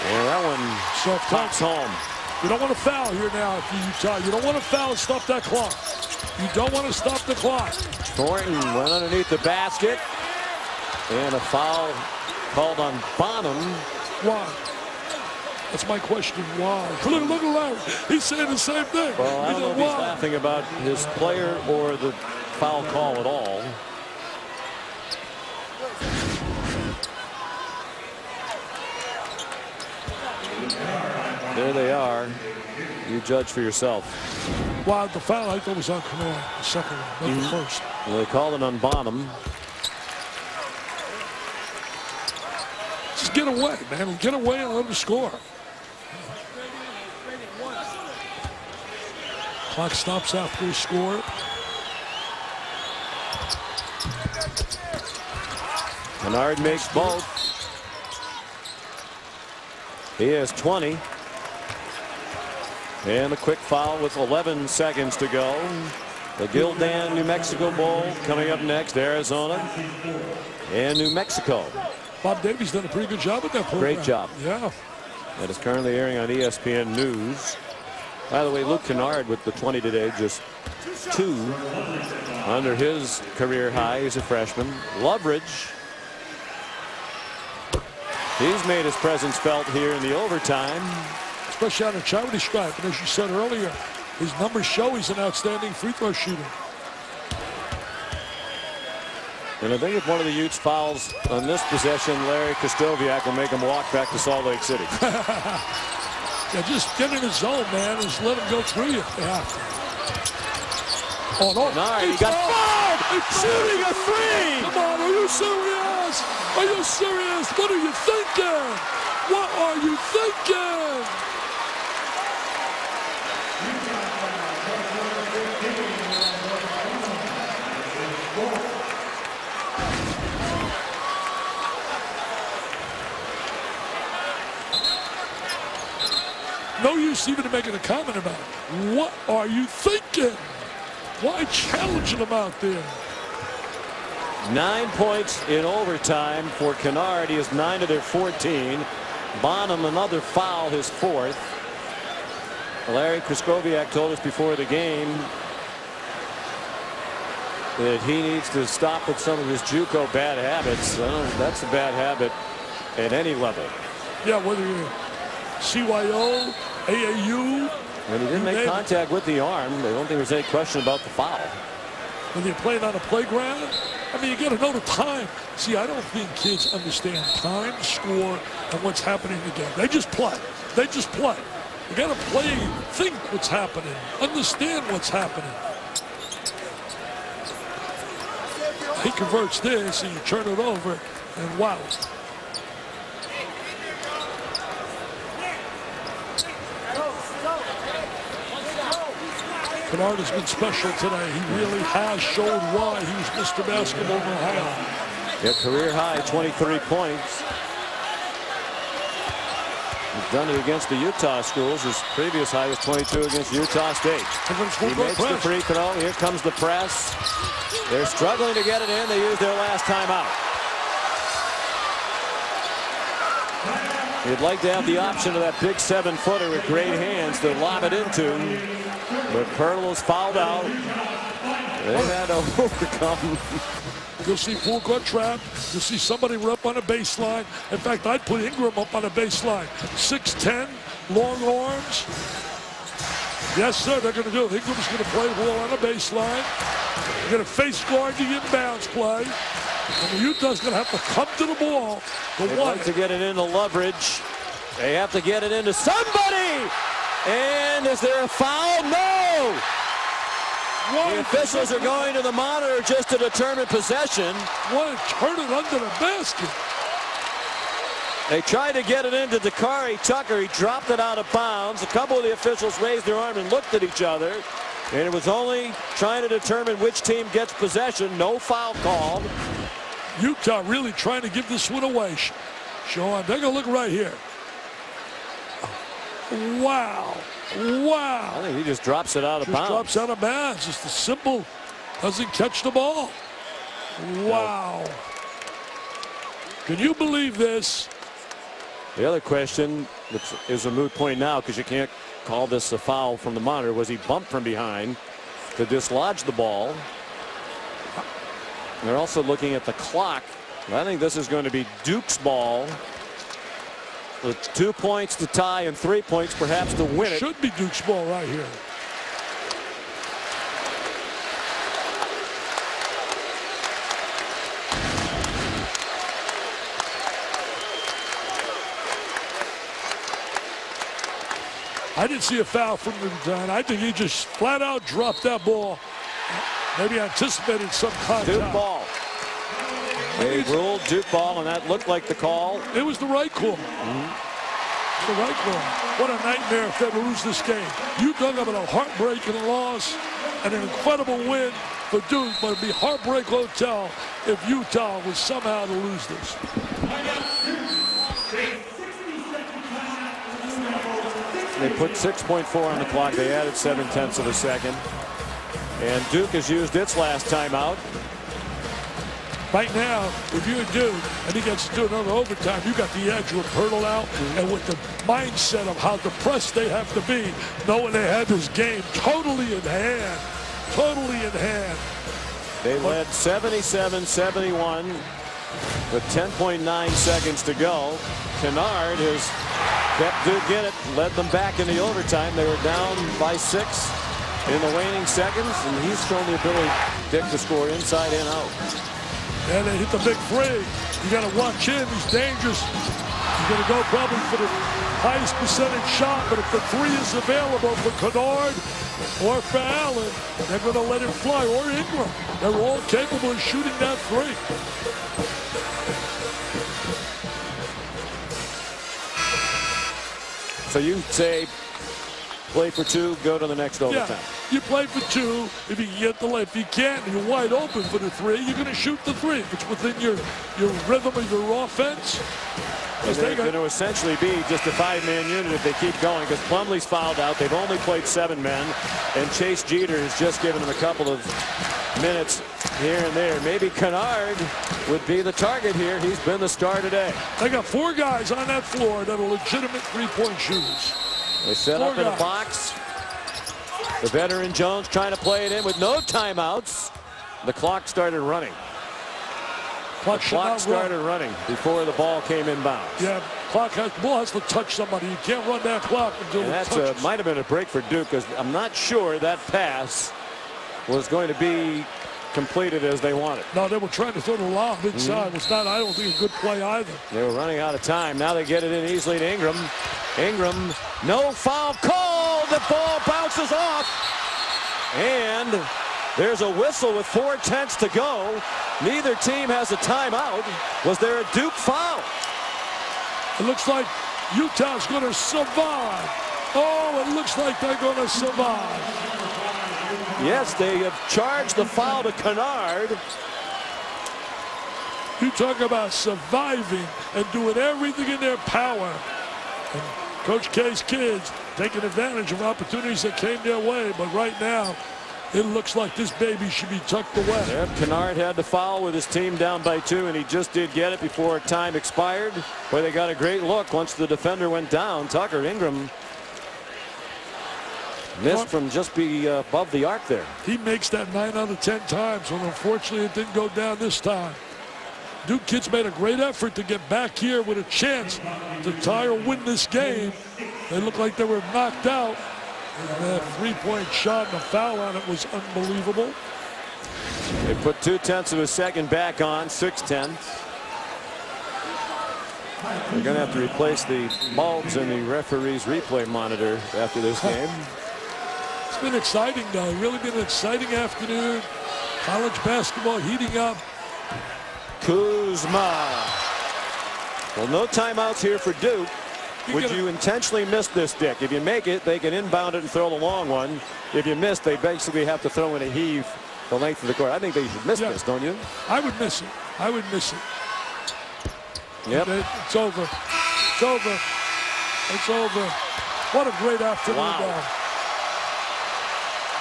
Yeah, that one pops home. You don't want to foul here now if you're Utah. You don't want to foul and stop that clock. You don't want to stop the clock. Thornton went underneath the basket. And a foul called on Bonham. Why? That's my question. Why? Look at Larry. He's saying the same thing. Well, I don't know if he's laughing about his player or the foul call at all. There they are. You judge for yourself. Wow, the foul I thought was on Kennard, the second one, not the first. Well, they called it on Bonham. Just get away, man. Get away and let him score. Clock stops after he scored. Kennard makes both. He has 20. And a quick foul with 11 seconds to go. The Gildan New Mexico Bowl coming up next. Arizona and New Mexico. Bob Davies done a pretty good job with that program. Great job. Yeah. That is currently airing on ESPN News. By the way, Luke Kennard with the 20 today, just 2 under his career high. He's a freshman. Loveridge. He's made his presence felt here in the overtime. Especially on a charity stripe. And as you said earlier, his numbers show he's an outstanding free throw shooter. And I think if one of the Utes fouls on this possession, Larry Kostoviak will make him walk back to Salt Lake City. Yeah, just get in his zone, man. Just let him go through you if they have to. Oh, no. He got fouled! Shooting a three! Come on, are you serious? Are you serious? What are you thinking? What are you thinking? No use even making a comment about it. What are you thinking? Why challenging him out there? 9 points in overtime for Kennard. He is 9 of their 14. Bonham, another foul, his 4th. Larry Kostoviak told us before the game that he needs to stop with some of his JUCO bad habits. That's a bad habit at any level. Yeah, whether you're CYO, AAU. And he didn't make contact with the arm. I don't think there's any question about the foul. When they're playing on a playground, I mean, you got to know the time. See, I don't think kids understand time, score, and what's happening in the game. They just play. They just play. You got to play, think what's happening, understand what's happening. He converts this, and you turn it over, and wow. Kennard has been special today. He really has showed why he was Mr. Basketball in Ohio. Yeah, career high, 23 points. He's done it against the Utah schools. His previous high was 22 against Utah State. He makes the free throw. Here comes the press. They're struggling to get it in. They used their last timeout. You'd like to have the option of that big 7-footer with great hands to lob it into. But Pearl is fouled out. They had to overcome. You'll see full court trap. You'll see somebody rep on a baseline. In fact, I'd put Ingram up on a baseline. 6'10", long arms. Yes, sir, they're going to do it. Ingram's going to play well on a baseline. They're going to face guard the inbounds play. And the Utah's going to have to come to the ball. They want to get it into Loveridge. They have to get it into somebody. And is there a foul? No. The officials are going to the monitor just to determine possession. What? Turn it under the basket. They tried to get it into Dakari Tucker. He dropped it out of bounds. A couple of the officials raised their arm and looked at each other. And it was only trying to determine which team gets possession. No foul called. Utah really trying to give this one away. Sean, take a look right here. Wow. Wow. I think he just drops it out of bounds. Drops out of bounds. Just a simple, doesn't catch the ball. Wow. No. Can you believe this? The other question, which is a moot point now because you can't call this a foul from the monitor, was he bumped from behind to dislodge the ball? They're also looking at the clock. I think this is going to be Duke's ball. With 2 points to tie and 3 points perhaps to win it. Should be Duke's ball right here. I didn't see a foul from the design. I think he just flat out dropped that ball. Maybe anticipated some contact. Duke ball. They ruled Duke ball, and that looked like the call. It was the right call. The right call. What a nightmare if they lose this game. You dug up in a heartbreaking loss and an incredible win for Duke, but it'd be Heartbreak Hotel if Utah was somehow to lose this. They put 6.4 on the clock. They added 0.7 of a second. And Duke has used its last timeout. Right now, if you're Duke and he gets to do another overtime, you got the edge with Hurdle out and with the mindset of how depressed they have to be, knowing they had this game totally in hand. Totally in hand. They led 77-71 with 10.9 seconds to go. Kennard has kept Duke in it, led them back in the overtime. They were down by 6 in the waning seconds, and he's shown the ability, Dick, to score inside and out. And they hit the big three. You got to watch him. He's dangerous. He's going to go probably for the highest percentage shot, but if the three is available for Kennard or for Allen, they're going to let it fly, or Ingram. They're all capable of shooting that three. So you say play for 2, go to the next overtime. Yeah, you play for 2 if you can get the if you can't and you're wide open for the 3, you're going to shoot the 3 if it's within your rhythm of your offense. They're going to essentially be just a 5-man unit if they keep going, because Plumlee's fouled out. They've only played 7 men, and Chase Jeter has just given them a couple of minutes here and there. Maybe Kennard would be the target here. He's been the star today. They got 4 guys on that floor that are legitimate three-point shooters. They set up in a box. The veteran Jones trying to play it in with no timeouts. The clock started running. The clock started running before the ball came inbounds. Yeah, ball has to touch somebody. You can't run that clock until it touches. That might have been a break for Duke, because I'm not sure that pass was going to be completed as they wanted. No, they were trying to throw the lob inside. It's not, I don't think, a good play either. They were running out of time. Now they get it in easily to Ingram. Ingram, no foul call. The ball bounces off. And there's a whistle with 4:10 to go. Neither team has a timeout. Was there a Duke foul? It looks like Utah's going to survive. Oh, it looks like they're going to survive. Yes, they have charged the foul to Kennard. You talk about surviving and doing everything in their power. And Coach K's kids taking advantage of opportunities that came their way. But right now, it looks like this baby should be tucked away. Yep, Kennard had to foul with his team down by 2, and he just did get it before time expired. Boy, they got a great look once the defender went down. Tucker Ingram missed from just above the arc there. He makes that 9 out of 10 times, and unfortunately it didn't go down this time. Duke kids made a great effort to get back here with a chance to tie or win this game. They looked like they were knocked out. And that three-point shot and a foul on it was unbelievable. They put 0.2 of a second back on, 6/10. They're going to have to replace the bulbs in the referee's replay monitor after this game. It's been exciting, though. Really been an exciting afternoon. College basketball heating up. Kuzma. Well, no timeouts here for Duke. Would you intentionally miss this, Dick? If you make it, they can inbound it and throw the long one. If you miss, they basically have to throw in a heave the length of the court. I think they should miss this, don't you? I would miss it. I would miss it. Yep. It's over. It's over. It's over. What a great afternoon. Wow.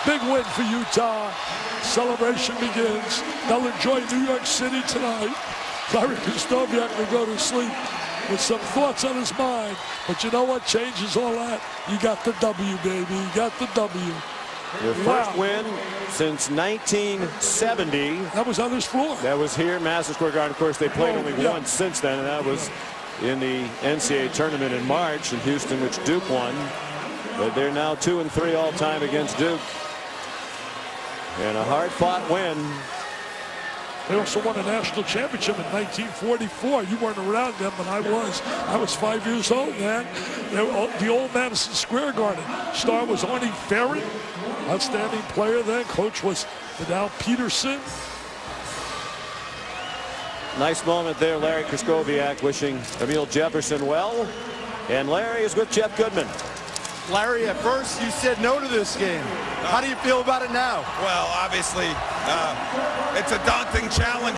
Big win for Utah. Celebration begins. They'll enjoy New York City tonight. Larry Krystkowiak will go to sleep with some thoughts on his mind. But you know what changes all that? You got the W, baby. You got the W. Their first win since 1970. That was on this floor. That was here, Madison Square Garden. Of course, they played only once since then, and that was in the NCAA tournament in March in Houston, which Duke won. But they're now 2-3 all time against Duke. And a hard-fought win. They also won a national championship in 1944. You weren't around then, but I was. I was 5 years old, man. The old Madison Square Garden. Star was Arnie Ferry, outstanding player then. Coach was Vidal Peterson. Nice moment there, Larry Kraskowiak wishing Emil Jefferson well. And Larry is with Jeff Goodman. Larry, at first you said no to this game. How do you feel about it now? Well, obviously, it's a daunting challenge.